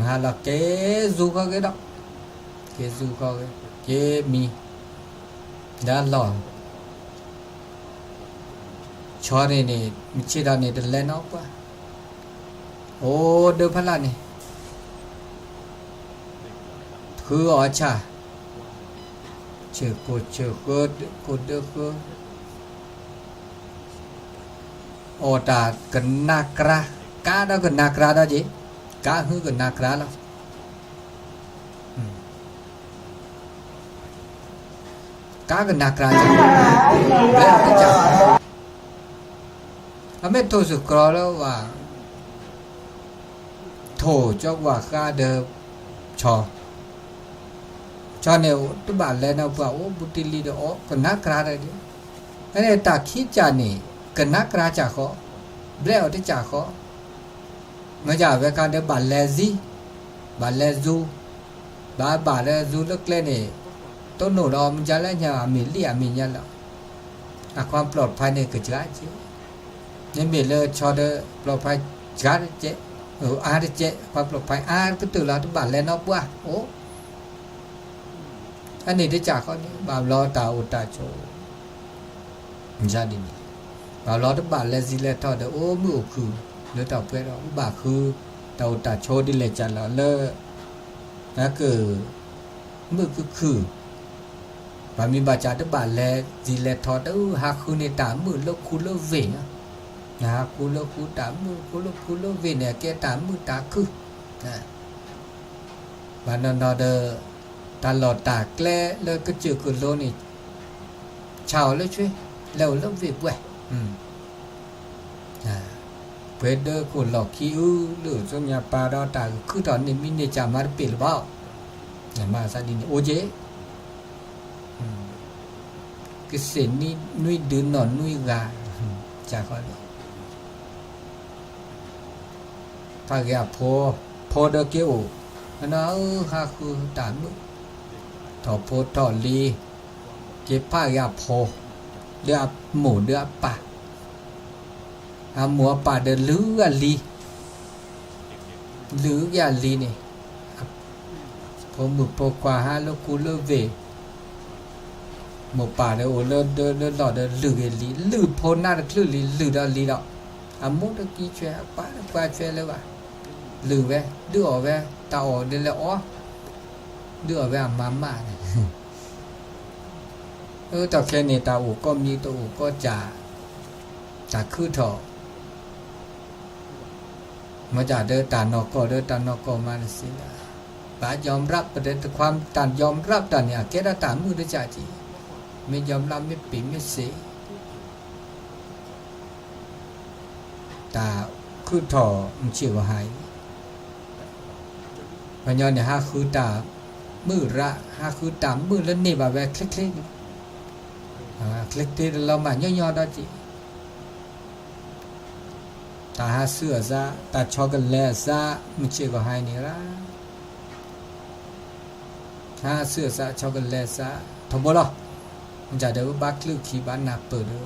หาละเกซูเขาเกดอกเกซูเขาเกมีด้านหล่อชอนี่นี่มิชิดานี่เดินเล่นออกปะโอ้เดินพลานี่คืออ๋อชาเชื่อกูเชื่อกูเดือกูโอตากันนากรากาได้กันนากราได้จีกาคือกันนากราแล้วกากันนากราจ้ะแล้วก็จ้ะอเมโทสุกรอแล้วว่าโถจอกว่าข้าเดิมชอเนี่ยตุบาเลนะว่าโอ้บุตรลีเดอกันนักราได้ดิอันนี้ตาคิดจานี่กันนักราจ่าเขาเบลที่จ่าเขามาจากเวกันเดบาเลซีบาเลซูบาเลซูเล็กเล่นนี่ต้นหนูเรามันจะเล่นอย่างมีเลี่ยมีเงี้ยแล้วความปลอดภัยเนี่ยเกิดจากจีนี่มีเลยชอเดปลอดภัยจากเจ๊อาร์เจ๊ความปลอดภัยอาร์ก็ตื่นแล้วตุบาเลนอปว่าโอ้อันนี้ได้จากเขานี่บาล้อตาอุตาโชจะดีนี่บาล้อตุบาเลซีเลทอดโอ้มือคือเลือดต่อเพื่อนเราบาคือตาอุตาโชดิเลจันแล้วเลนั่นคือมือคือบามีบาจาตุบาเลซีเลทอดหาคือในตามือแล้วคูแล้วเวนะคูแล้วคูตามือคูแล้วเวเนี่ยแกตามือตาคือนะบานนอเดตลอดตาแกล้เลยก็เจอคุณโลนี่ชาวแล้วช่วยแล้วเวียบแหวเพื่อเด้อคนหลอกขี้หรือส่วนยาปลาดอตาคือตอนนี้มินเนจามาเปลี่ยนเปล่าอย่ามาซาดินโอเจคือเส้นนี้นุ้ยดืนนอนนุ้ยกาจากเขาเลยถ้าแกพอเด้อเกี่ยวอันนั้นหาคือตามมือถอโพถอลีเก็บผ้ายาโพเดือหมูเดือป่าหมูป่าเดือลือลีลือยาลีนี่พอมือพอกว่าฮะแล้วกูเลิกเวหมูป่าเดือโอเลิกเดินหล่อเดินลือลีลือพอหน้าเดือลือลีลือดอลีดอกมุดตะกี้ช่วยป้ากว่าช่วยเลยว่ะลือเว้ดื้อเว้ตาอ๋อเดินแล้วอ๋อดื้อเว้มาม่าเนี่ยแต่แค่นี้ตาอูก็มีตาอูก็จะคือถอมาจากเดินตานอกก็มาสิละป้ายอมรับประเด็นความตานยอมรับตานเนี่ยแกได้ตามมือได้จ่าจีไม่ยอมรับไม่ปีไม่เสียตาคือถอมันเชื่อว่าหายปัญญาเนี่ยฮะคือตามือระฮะคือตามมือแล้วนี่แบบคลิกคลิกที่เรามาย่อๆได้จีตาหาเสื้อซะตาชอกันแลซะมันเชื่อว่าหายนี่ละหาเสื้อซะชอกันแลซะทบล้อมันจะเดี๋ยวบักคลึกขี้บ้านนาเปิดเลย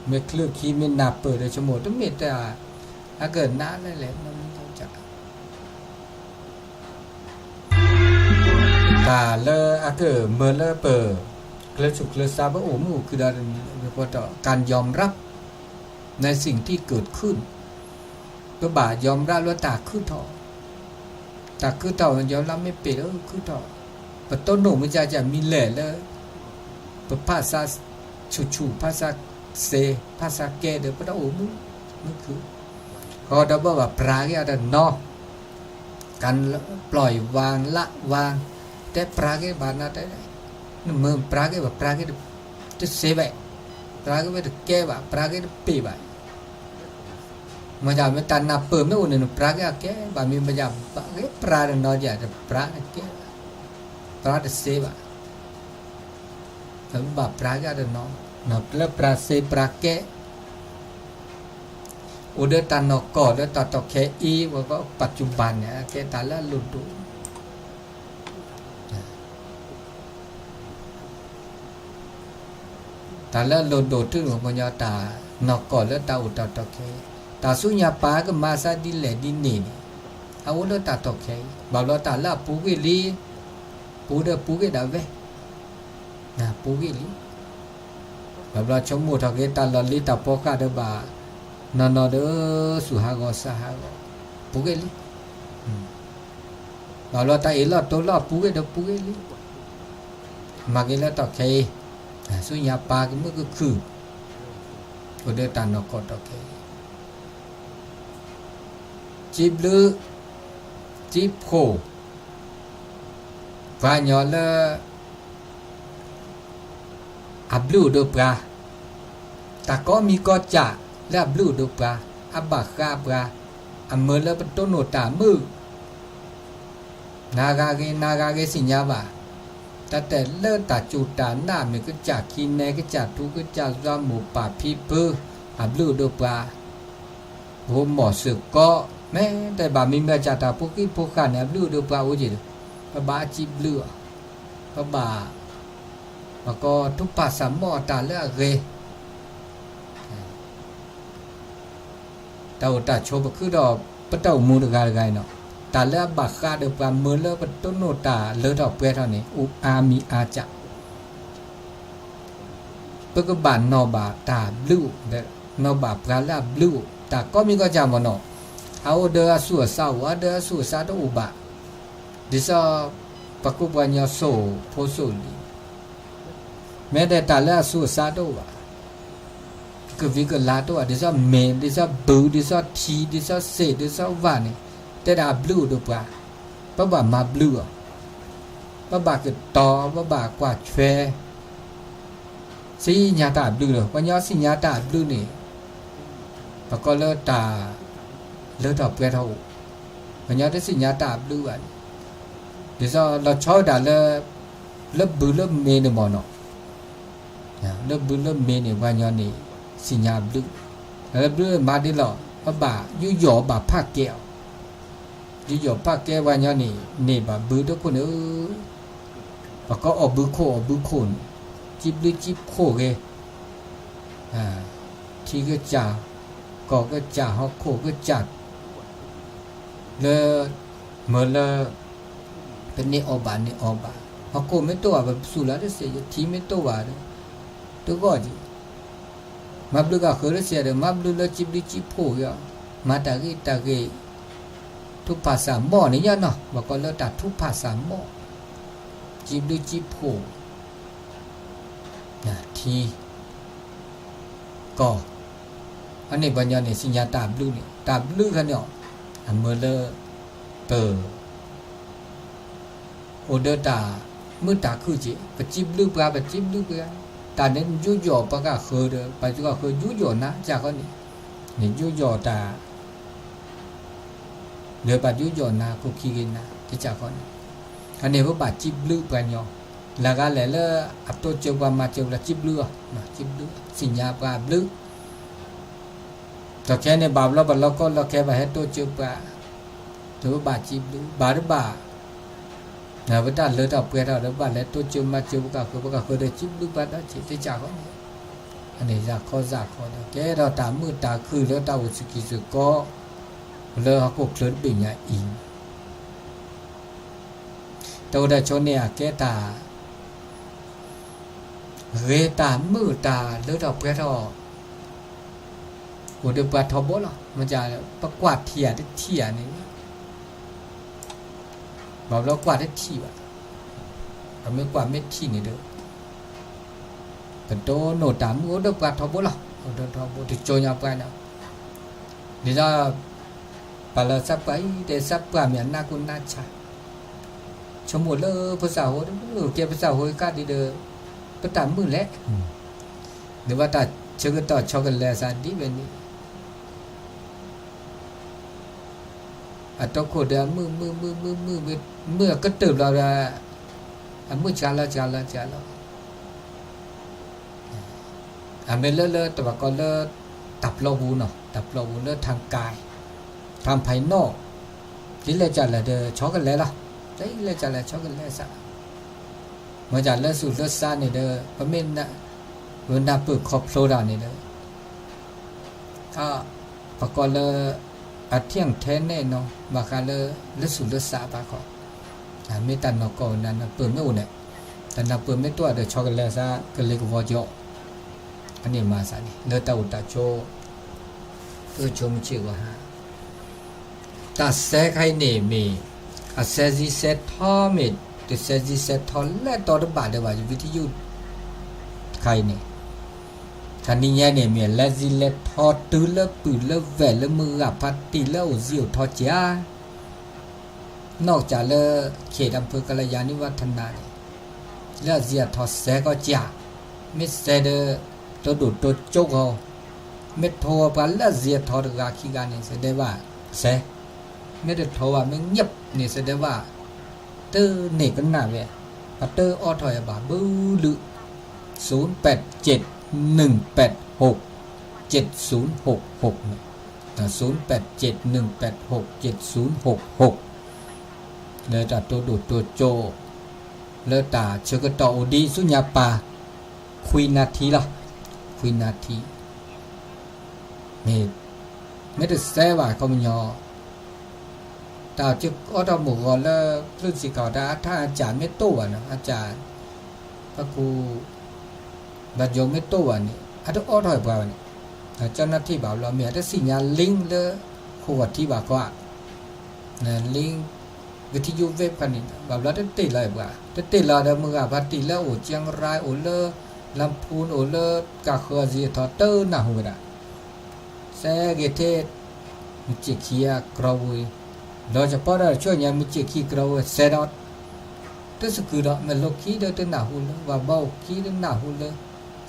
ไม่คลึกขี้ไม่นาเปิดเลยชั่วโมงต้องมีแต่ถ้าเกิดน้าเลยแหละมันต้องจับตาเลอะเกิดเมื่อเลเปิดเคลื่อนสุขเคลื่อนซาบโอ้มูคือการยอมรับในสิ่งที่เกิดขึ้นก็บ่ายอมรับว่าตาคือถอมันยอมรับไม่เป็นคือถอปัตโตโนมันจะมีแหล่เลยภาษาชูภาษาเซภาษาแกเดี๋ยวพระโอ้มูนั่นคือเขาจะบอกว่าปรากฏนอการปล่อยวางละวางแต่ปรากฏบานาได้นั่นเมื่อปรากฏจะเซไปปรากฏแก้ว่าปรากฏปีไป Macam tak nak apa me unen praga ke bami macam ke pra no ja pra ke pra de se ba ba praga de no le pra se pra ke udah tan no ko de ta to ke I ว่าปัจจุบันเนี่ยke ta la lu tu ta la lu tu tu ko nya ta no ko le ta u ta to ke ta su nya pa ke masa di le di ni a u le ta to ke ba lo ta la pu ke li pu de pu ke da ve na pu ke li ba lo chom mo ta ke ta la li ta po ka de ba no de su ha go sa ha go pu ke li ba lo ta e lo to lo pu ke de pu ke li ma ke le to ke su nya pa ke mu ke khu o de ta no ko to ke chip lư chip khổ và nhỏ là blue do pra ta có mi có chả là blue do pra abba kha pra mơ là bắt đầu nổ tả mư naga ge sinh nhá bà taแต่เลิศตาจูตาหน้ามีก็จากกินแนก็จากทุกก็จากรอหมูป่าพี่ปื้อblue do pra ผมหมอสึกก็แม่แต่บามีมาจากตาพวกที่พวกกันเนี่ยบลูดูปลาอุจิบาจิบเลือบาแล้วก็ทุกภาษาหมอตาเลือเกตาตาโชบคือดอกปะเต้ามูดกาไกเนาะตาเลือบาคาดูปลามือเลือปะต้นโนตาเลือดอกเปรเท่านี้อุอามีอาจะเปก็บานนอบาตาบลูนอบาปลาลาบลูตาก็มีก็จำว่าเนาะเอาเดอสัวสาวเดอสัวสาตุบะดิซอปะกุปัญญาโสโพสุลีแม้แต่ตาละสัวสาตุบะก็วิกลาตุดิซอเมดิซอบูดิซอทีดิซอเซดิซอวานี่แต่ดาบลูดูปะปะบะมาบลูปะบะก็ตอปะบะกว่าแชสิญาตาบลูปัญญาสิญาตาบลูนี่ปะก็เลตาเลือดออกเปรี้ยวมันยังได้สิ่งยาตาบดูอ่ะเดี๋ยวเราชอบด่าเลิบบือเลิบเมย์เนี่ยมอเนาะเลิบบือเลิบเมย์เนี่ยวันย้อนนี่สิ่งยาบดูแล้วดูมาดิหรอว่าบ่ายุ่ยหยอบ่าผ้าแก้วยุ่ยหยอผ้าแก้ววันย้อนนี่เนี่ยบ่าบือทุกคนแล้วก็ออกบือโคนจิบหรือจิบโคเกที่ก็จ่าก็จ่าเขาโคก็จัดเลเมื่อเลเป็นนี่อบานเขาโคไม่ตัวแบบสุราได้เสียทีไม่ตัวตัวก็จีมาบลูก็เคยเสียเดิมมาบลูแล้วจิบโผล่ยามาตากีทุกภาษาหม้อนี่ยันเนาะบอกก็แล้วตัดทุกภาษาหม้อจิบโผล่ทีก็อันนี้ปัญญาเนี่ยสิญญาตาบลูนี่ตาบลูกันเนาะเมื่อเลเปิดโอเดตาเมื่อตาคือจีปจิบลูปลาปจิบลูปลาตาเนี่ยยุ่ยหยอปะก็เคยเด้อปัจจุบันเคยยุ่ยหยอนะจากคนนี้เนี่ยยุ่ยหยอตาเดี๋ยวปัจจุบันนะคุกกี้กินนะที่จากคนอันนี้พวกปัจจิบลูปลาเนาะแล้วก็เลยอัพตัวเจ้าว่ามาเจ้าละจิบลูจิบลูสิญญาปลาบลูแต่แค่ในบาปเราก็เราแค่ว่าให้ตัวเชื่อปะถือว่าบาจิบดูบาหรือบาเนี่ยว่าด้านเลือดออกเปรี้ยวแล้วบาแล้วตัวเชื่อมาเชื่อปะก็เคยได้จิบดูบาได้จิตจ่าเขาอันนี้จากข้อแกเราตามมือตาคือแล้วตาอุสกิสุก็เลยเขาก็เคลื่อนไปอย่างอิงตัวได้ชนเนี่ยแกตาเรตามือตาเลือดออกเปรี้ยวโอเดปาทอบอลมันจะประกวาดเทียได้เทียนี่บอกเรากวาดได้ทีว่ะเราไม่กวาดไม่ทีนี่เด้อเป็นโตโนตามโอเดปาทอบอลโอเดทอบอลที่โจยาไปนะนี่จะปลาสับไปแต่สับปลาเมียนนากุนาชาชมหมดเลยภาษาโหเกี่ยวภาษาโหก็ดีเด้อประตามมือแหละหรือว่าตัดเชื่อต่อช็อกโกแลตซาดีแบบนี้ อะตอโคเดมือก็เติบเราอะมือจาละอะเมเลตะวะก็เลตับเราหูเนาะตับเราหูเลทางกายทางภายนอกที่เลจะละเดช็อกกันแล้วล่ะได้เลจะละช็อกกันแล้วซะเมื่อจะเลสู่เลซ่านี่เด้อพะเม่นน่ะเวลาเปิดครอบโซดานี่เด้อก็ปะก็เลอะเที่ยงแท้แน่เนาะมาคาเลสู่เลซ่าปะก็เมตันเนาะก็นั้นเปิดไม่อุ่นเนี่ยแต่น่ะเปิดไม่ตัวเด้อช็อกกันแล้วซะก็เลยก็วอจ่ออันนี้มาซะนี่เลตาอุตาโชตัวชมชื่อว่าตาแซกให้เนมีอาเซซิเซทอมิดติเซซิเซทอและตอดบาดว่าวิทยุใครนี่คันนี้เนี่ยมีเลซิเลทอตือเลปือเลแวเลมืออพัตติเลโอซิโอทอจ้านอกจากเลเขตอำเภอกัลยาณิวัฒนาเนี่ยเลเซียทอแซก็จ้ามิเซเดตัวดุตัวโจกเอาเม็ดโทปะเลเซียทอดกาขี้กันนี่แสดงว่าแซไม่ได้โทรว่ามันเงียบนี่แสดงว่าเตอร์นี่กันหน้าเว้ยปัตเตอร์ออถอยบาบูลุ0871867066เนี่ย0871867066เลยตาตัวดูตัวโจเลยตาเชกตอดีสุญญาปาคุยนาทีละคุยนาทีนี่ไม่ได้แซว่าเขามันยอตาจึกอดหมู่ก่อนแล้วคลื่นสีเก่าได้ถ้าอาจารย์ไม่ตัวนะอาจารย์พระครูบัดยงไม่ตัวนี่อาจจะอดถอยกว่านี่เจ้าหน้าที่บ่าวเรามีแต่สัญญาณลิงก์เลยขวดที่บ่าวก็นะลิงก์วิทยุเว็บกันนี่บ่าวเราได้ติดเลยบ่าได้ติดเราเดี๋ยวมือพัดติดแล้วโอ้เชียงรายโอ้เลลำพูนโอ้เลกาเขอจีทอเตอร์น่ะหัวน่ะแซเกเทมิจิเคียกราวโดยเฉพาะเราช่วยยังมิจิคีกราวเซดอตตัวสกุลเราไม่ลกขี้เดินหน้าหุ่นเลยว่าเบาขี้เดินหน้าหุ่นเลย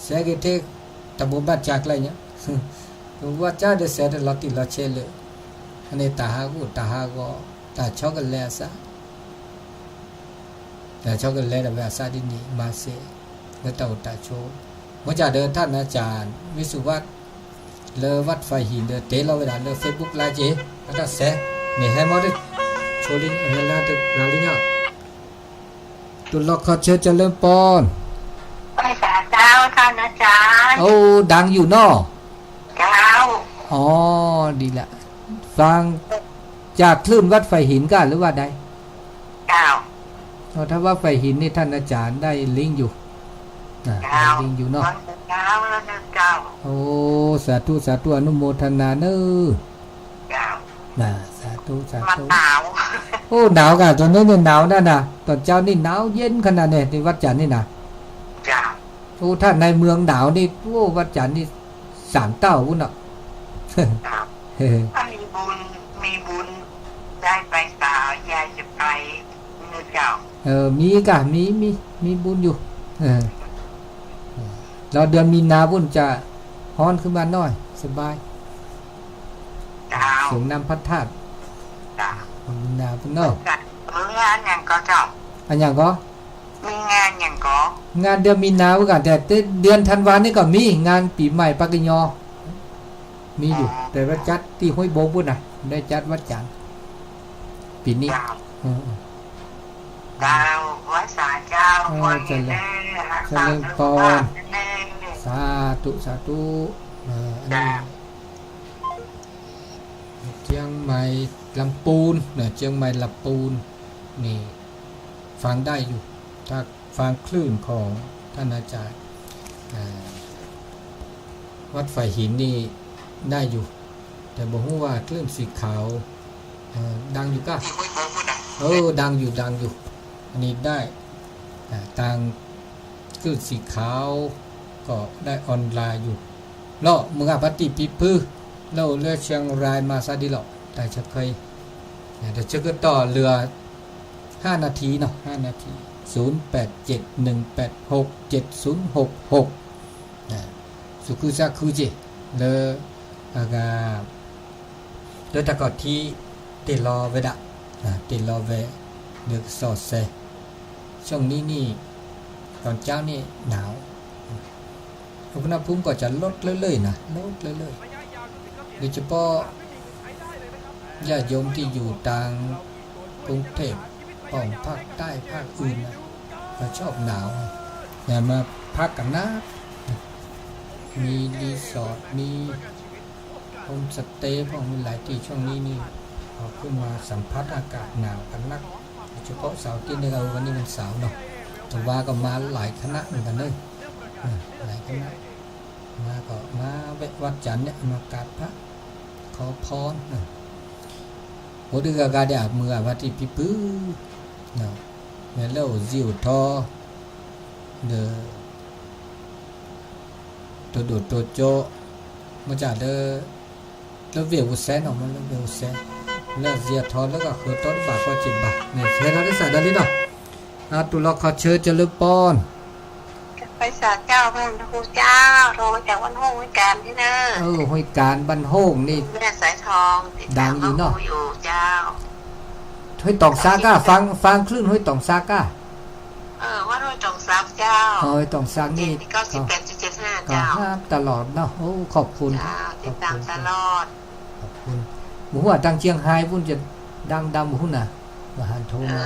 แซเกเทตะบุบัดจากอะไรเนี่ยว่าจ้าเดเซดลอติลอเชลอันนี้ตาหากูตาช็อกกันแล้วซะแต่ช็อกกันแล้วแบบซาดินีมาเซแล้วตาอุตาโชเมื่อจะเดินท่านอาจารย์วิสุวัตเลวัดไฟหินเดินเตะเราเวลาเลเฟซบุ๊กไลน์เจอาจารย์แซนี่ให้หมดโชลินเฮลาตึกลาลิญาตุลขอเชิญเจริญปอนไปสาเจ้าท่านอาจารย์โอ้ดังอยู่เนาะเจ้าอ๋อดีละฟังจากคลื่นวัดไฟหินกันหรือว่าใดเจ้าถ้าว่าไฟหินนี่ท่านอาจารย์ได้ลิงก์อยู่ลิงก์อยู่เนาะเจ้าแล้วนะเจ้าโอ้สาธุอนุโมทนาเนอเจ้าสาธุมันหนาวโอ้หนาวกันตอนนี้เนี่ยหนาวนั่นน่ะตอนเจ้านี่หนาวเย็นขนาดเนี่ยที่วัดจันทร์นี่นะเจ้าโอ้ท่านในเมืองหนาวนี่โอ้วัดจันทร์นี่3 เต้าวุ่นอ่ะมีบุญได้ไปสาวยายจะไปนึกเจ้ามีกะมีบุญอยู่เราเดือนมีนาบุญจะฮ้อนขึ้นมาหน่อยสบายสูงน้ำพัดธาตุมีนาบุญเนาะงานอย่างก็เจ้าอันอย่างก็มีงานอย่างก็งานเดือนมีนาเหมือนกันแต่เดือนธันวานี่ก็มีงานปีใหม่ปักกิ่งยอมีอยู่แต่ว่าจัดที่ห้วยโบงพุ่นน่ะได้จัดวัดจันทร์ปีนี้เจ้าวัดสาเจ้าวันนี้เจริญพรสาธุอันนี้เชียงใหม่ลำปูนเนี่ยเชียงใหม่ลำปูนนี่ฟังได้อยู่ถ้าฟังคลื่นของท่านอาจารย์วัดไฟหินนี่ได้อยู่แต่บอกว่าคลื่นสีขาวดังอยู่ก็ดังอยู่อันนี้ได้ทางคลื่นสีขาวก็ได้ออนไลน์อยู่เลาะเมืองปฏิพิพือเล่าเรือเชียงรายมาซะดีหรอกแต่จะเคยเดี๋ยวจะก็ต่อเรือ5 นาทีเนาะ5 นาที0871867066สุขุสักคุจิเลอากาโดยตะกอดที่ ติดรอไว้ดะติดรอไว้เดือกสอดเซช่วงนี้นี่ตอนเช้านี่หนาวอุณหภูมิก็จะลดเรื่อยๆนะลดเรื่อยๆโดยเฉพาะญาติโยมที่อยู่ต่างกรุงเทพป้องภาคใต้ภาคอื่นนะก็ชอบหนาวอย่ามาพักกันนะมีรีสอร์ทมีโฮมสเตย์พวกมีหลายที่ช่วงนี้นี่เอาขึ้นมาสัมผัสอากาศหนาวกันนักโดยเฉพาะเสาร์ที่นี่เราวันนี้มันเสาร์เนาะแต่ว่าก็มาหลายคณะเหมือนกันเลยหลายคณะมาก็มาวัดจันทร์เนี่ยมากราบพระขอพรโอ้ดือกากาได้อาบมือวัดที่พิปื้อเนาะแม่เล่าจิ๋วทอเด้อตัวโดดตัวโจมาจากเด้อแล้วเวียวุ้นแสนออกมาแล้วเวียวุ้นแสนแล้วเสียทอแล้วก็คือต้นบาทก็จิบบาทเนี่ยเสียเราได้ใส่ได้หรือเปล่าตุลาขอเชิญเจริญปอนไปศาลเจ้าพระครูเจ้าโทรมาจากวันห้องวิการที่เนอห้วยการบ้านโฮงนี่แม่สายทองดังอยู่เนาะอยู่เจ้าห้วยตองซาก้าฟังคลื่นห้วยตองซาก้าว่าห้วยตองซาเจ้าห้วยตองซานี่98.75เจ้าครับตลอดเนาะโอ้ขอบคุณติดตามตลอดขอบคุณหมู่ว่าดังเชียงไฮ้พุ่นจะดังดำพุ่นน่ะมาหันโทรมา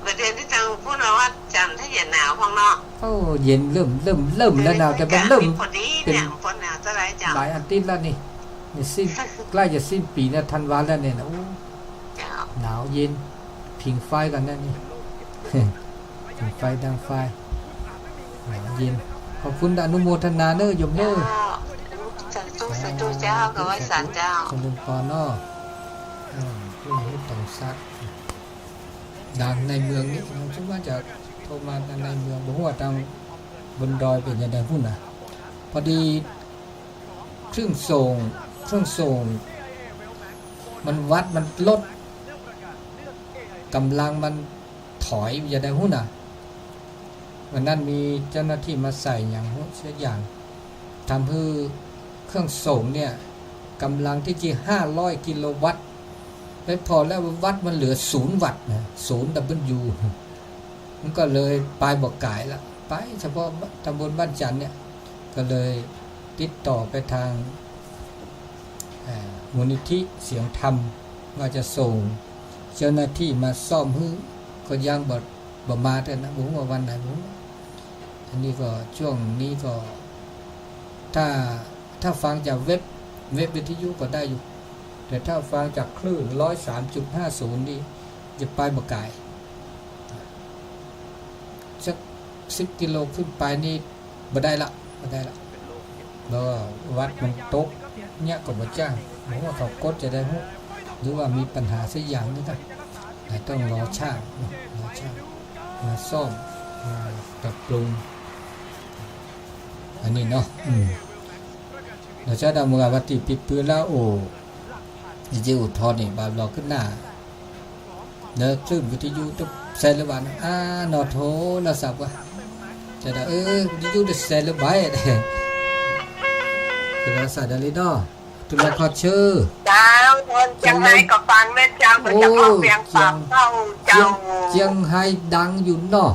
ประเด็นที่จังพูดว่าจันถ้าเย็นหนาวพ้องเนาะเย็นเริ่มแล้วหนาวแต่มันเริ่มเป็นฝนหนาวจะไรจังหลายอาทิตย์แล้วนี่สิ้นใกล้จะสิ้นปีนะธันวาแล้วเนี่ยนะโอ้หนาวเย็นผิงไฟกันนั่นนี่ผิงไฟดังไฟหนาวเย็นขอบคุณอนุโมทนาเนอโยมเนอสาธุเจ้ากับไว้ศาลเจ้าสมุนปอนอผู้ให้ต้องซักดังในเมืองนี้เราคิดว่าจะโทรมาในเมืองบอกว่าทางบนดอยเป็นยังไงพูดนะพอดีเครื่องส่งมันวัดมันลดกำลังมันถอยอย่างใดพูดนะวันนั้นมีเจ้าหน้าที่มาใส่อย่างเช่นอย่างทำให้เครื่องส่งเนี่ยกำลังที่500 กิโลวัตต์ไปพอแล้ววัดมันเหลือ0 วัตต์นะ0 W มันก็เลยปลายบอกกายละไปเฉพาะตำบลบ้านจันทร์เนี่ยก็เลยติดต่อไปทางมูลนิธิเสียงธรรมว่าจะส่งเจ้าหน้าที่มาซ่อมให้ก็ยังบ่มาแต่นะบุ้งว่าวันไหนบุ้งอันนี้ก็ช่วงนี้ก็ถ้าฟังจากเว็บวิทยุก็ได้อยู่แต่ถ้าฟังจากคลื่น 103.50 นี่จะไปบ่ไกลสัก10 กิโลขึ้นไปนี่บ่ได้ละแล้ววัดมันตกเนี่ยก็บ่จ้างบอกว่าเขากดจะได้ฮู้หรือว่ามีปัญหาสักอย่างนึงก็ต้องรอช่างมาซ่อมมาปรับปรุงอันนี้เนาะเราจะดำเนินวัตถุปิดปืนแล้วโอ้จิ๋วทอนี่บาลอขึ้นหน้าเลิกคลื่นวิทยุตุ๊บเซลล์วันนอโทเราสับว่าจะได้วิทยุจะเซลล์ใบคือเราใส่ดาริโดตุลาคอเชอร์เจ้าคนเชียงไฮ้ก็ฟังแม่เจ้าก็จะออกเสียงปากเจ้าเชียงไฮ้ดังอยู่เนาะ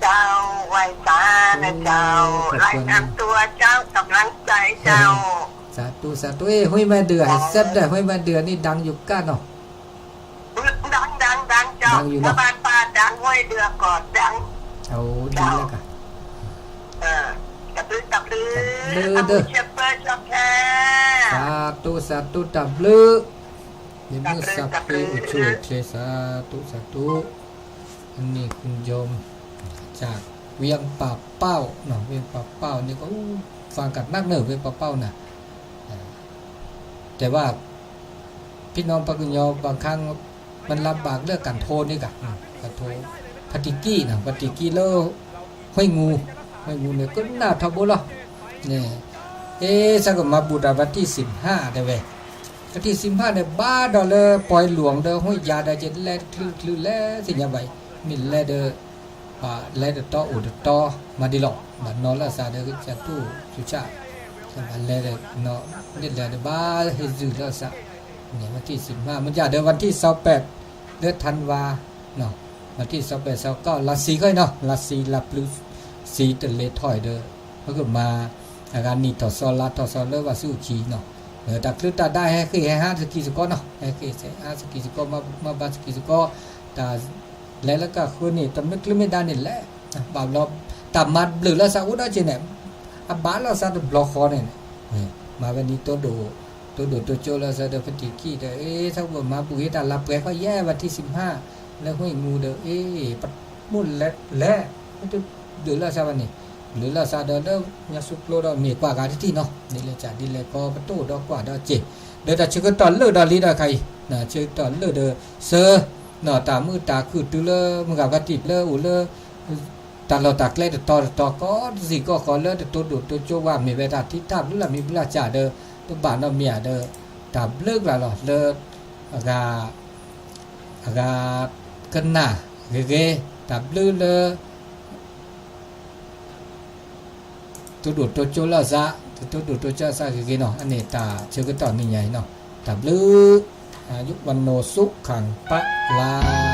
เจ้าไว้ตานะเจ้ารายงานตัวเจ้ากำลังใจเจ้าสาธุห้วยแม่เดือให้เซ็ตได้ห้วยแม่เดือนี่ดังอยู่ก้านเนาะดังเจ้าบ้านป้าดังห้วยเดือก่อนดังเอาดีแล้วกันตับลือเด้อเชฟเปอร์ชอบแท้สาธุตับลือในมือสัพเพอุชุเทสาธุอันนี้คุณโยมจากเวียงป่าเป้าเนาะเวียงป่าเป้านี่ก็ฟังกันนักเนอะเวียงป่าเป้าน่ะแต่ว่าพี่น้องปะกุญญบางครั้งมันลำบากเรื่องการโทรนี่กะการโทรปฏิกี้นะปฏิกี้แล้วห้อยงูเนี่ยก็น่าทำบุญหรอเนี่ยสักมาบุตรวันที่15ได้เว้ยวันที่15เนี่ยบ้าดอเลยปล่อยหลวงเด้อห้อยยาได้จะแลคลื่นแลสิยังไงมีแลเด้อแลเด้อต่ออุดต่อมาดีหรอกบัดนอนละซาเด้อจะตู้สุชาบัดแลเด้อเนาะนี่แลเด้อบ้าเฮจือละซา เนี่ยวันที่15มันจะเดือนวันที่28เดือนธันวาเนาะวันที่28 29ลัสซีค่อยเนาะลัสซีลับลุซีเตเลถอยเด้อก็คือมาอาการนี้ต่อซอลาต่อซอเลว่าสู้ชีเนาะแต่คลึตาได้ให้คือให้5สกีสกอเนาะให้คือ5สกีสกอมาบาสกีสกอแต่แล้วก็คือนี่ตำนึกไม่ได้นี่แหละบาลอบตามัดหรือละซาอุดาเจเนี่ยบาลาซาดบล็อกคอเนี่ยมาวันนี้ตัวดูโจลาซาเดฟติกี้เด้อถ้าว่ามาปุยตาลับแกก็แย่วันที่15แล้วห้วยงูเด้อปัดมุ่นและหรือละซาวันนี้หรือละซาเดอญาสุกโลดมีกว่ากาที่เนาะนี่เลยจ้ะดิเลยก็ประตูดอกกว่าดอเจเด้อแต่ชื่อก็ตอนเลิกดอลีดอใครน่ะชื่อตอนเลิกเด้อเซอเนาะตามือตาคือตุเลมึงกับกติเลอูเลตาเราตักเล่ต่อก็สิก็ขอเลิกตัวดูตัวโจว่ามีเวลาที่ทับหรือละมีเวลาจ่าเด้อตัวบ้านเราเมียเด้อตับเลิกละหรอเลิกอากากันน่ะเกตับเลิกเลยตัวดูตัวโจละซะตัวดูตัวเจ้าซะคือเนาะอันนี้ตาเชื่อก็ตอนนี้ใหญ่เนาะตับเลิกอายุวันโนสุขังปะลา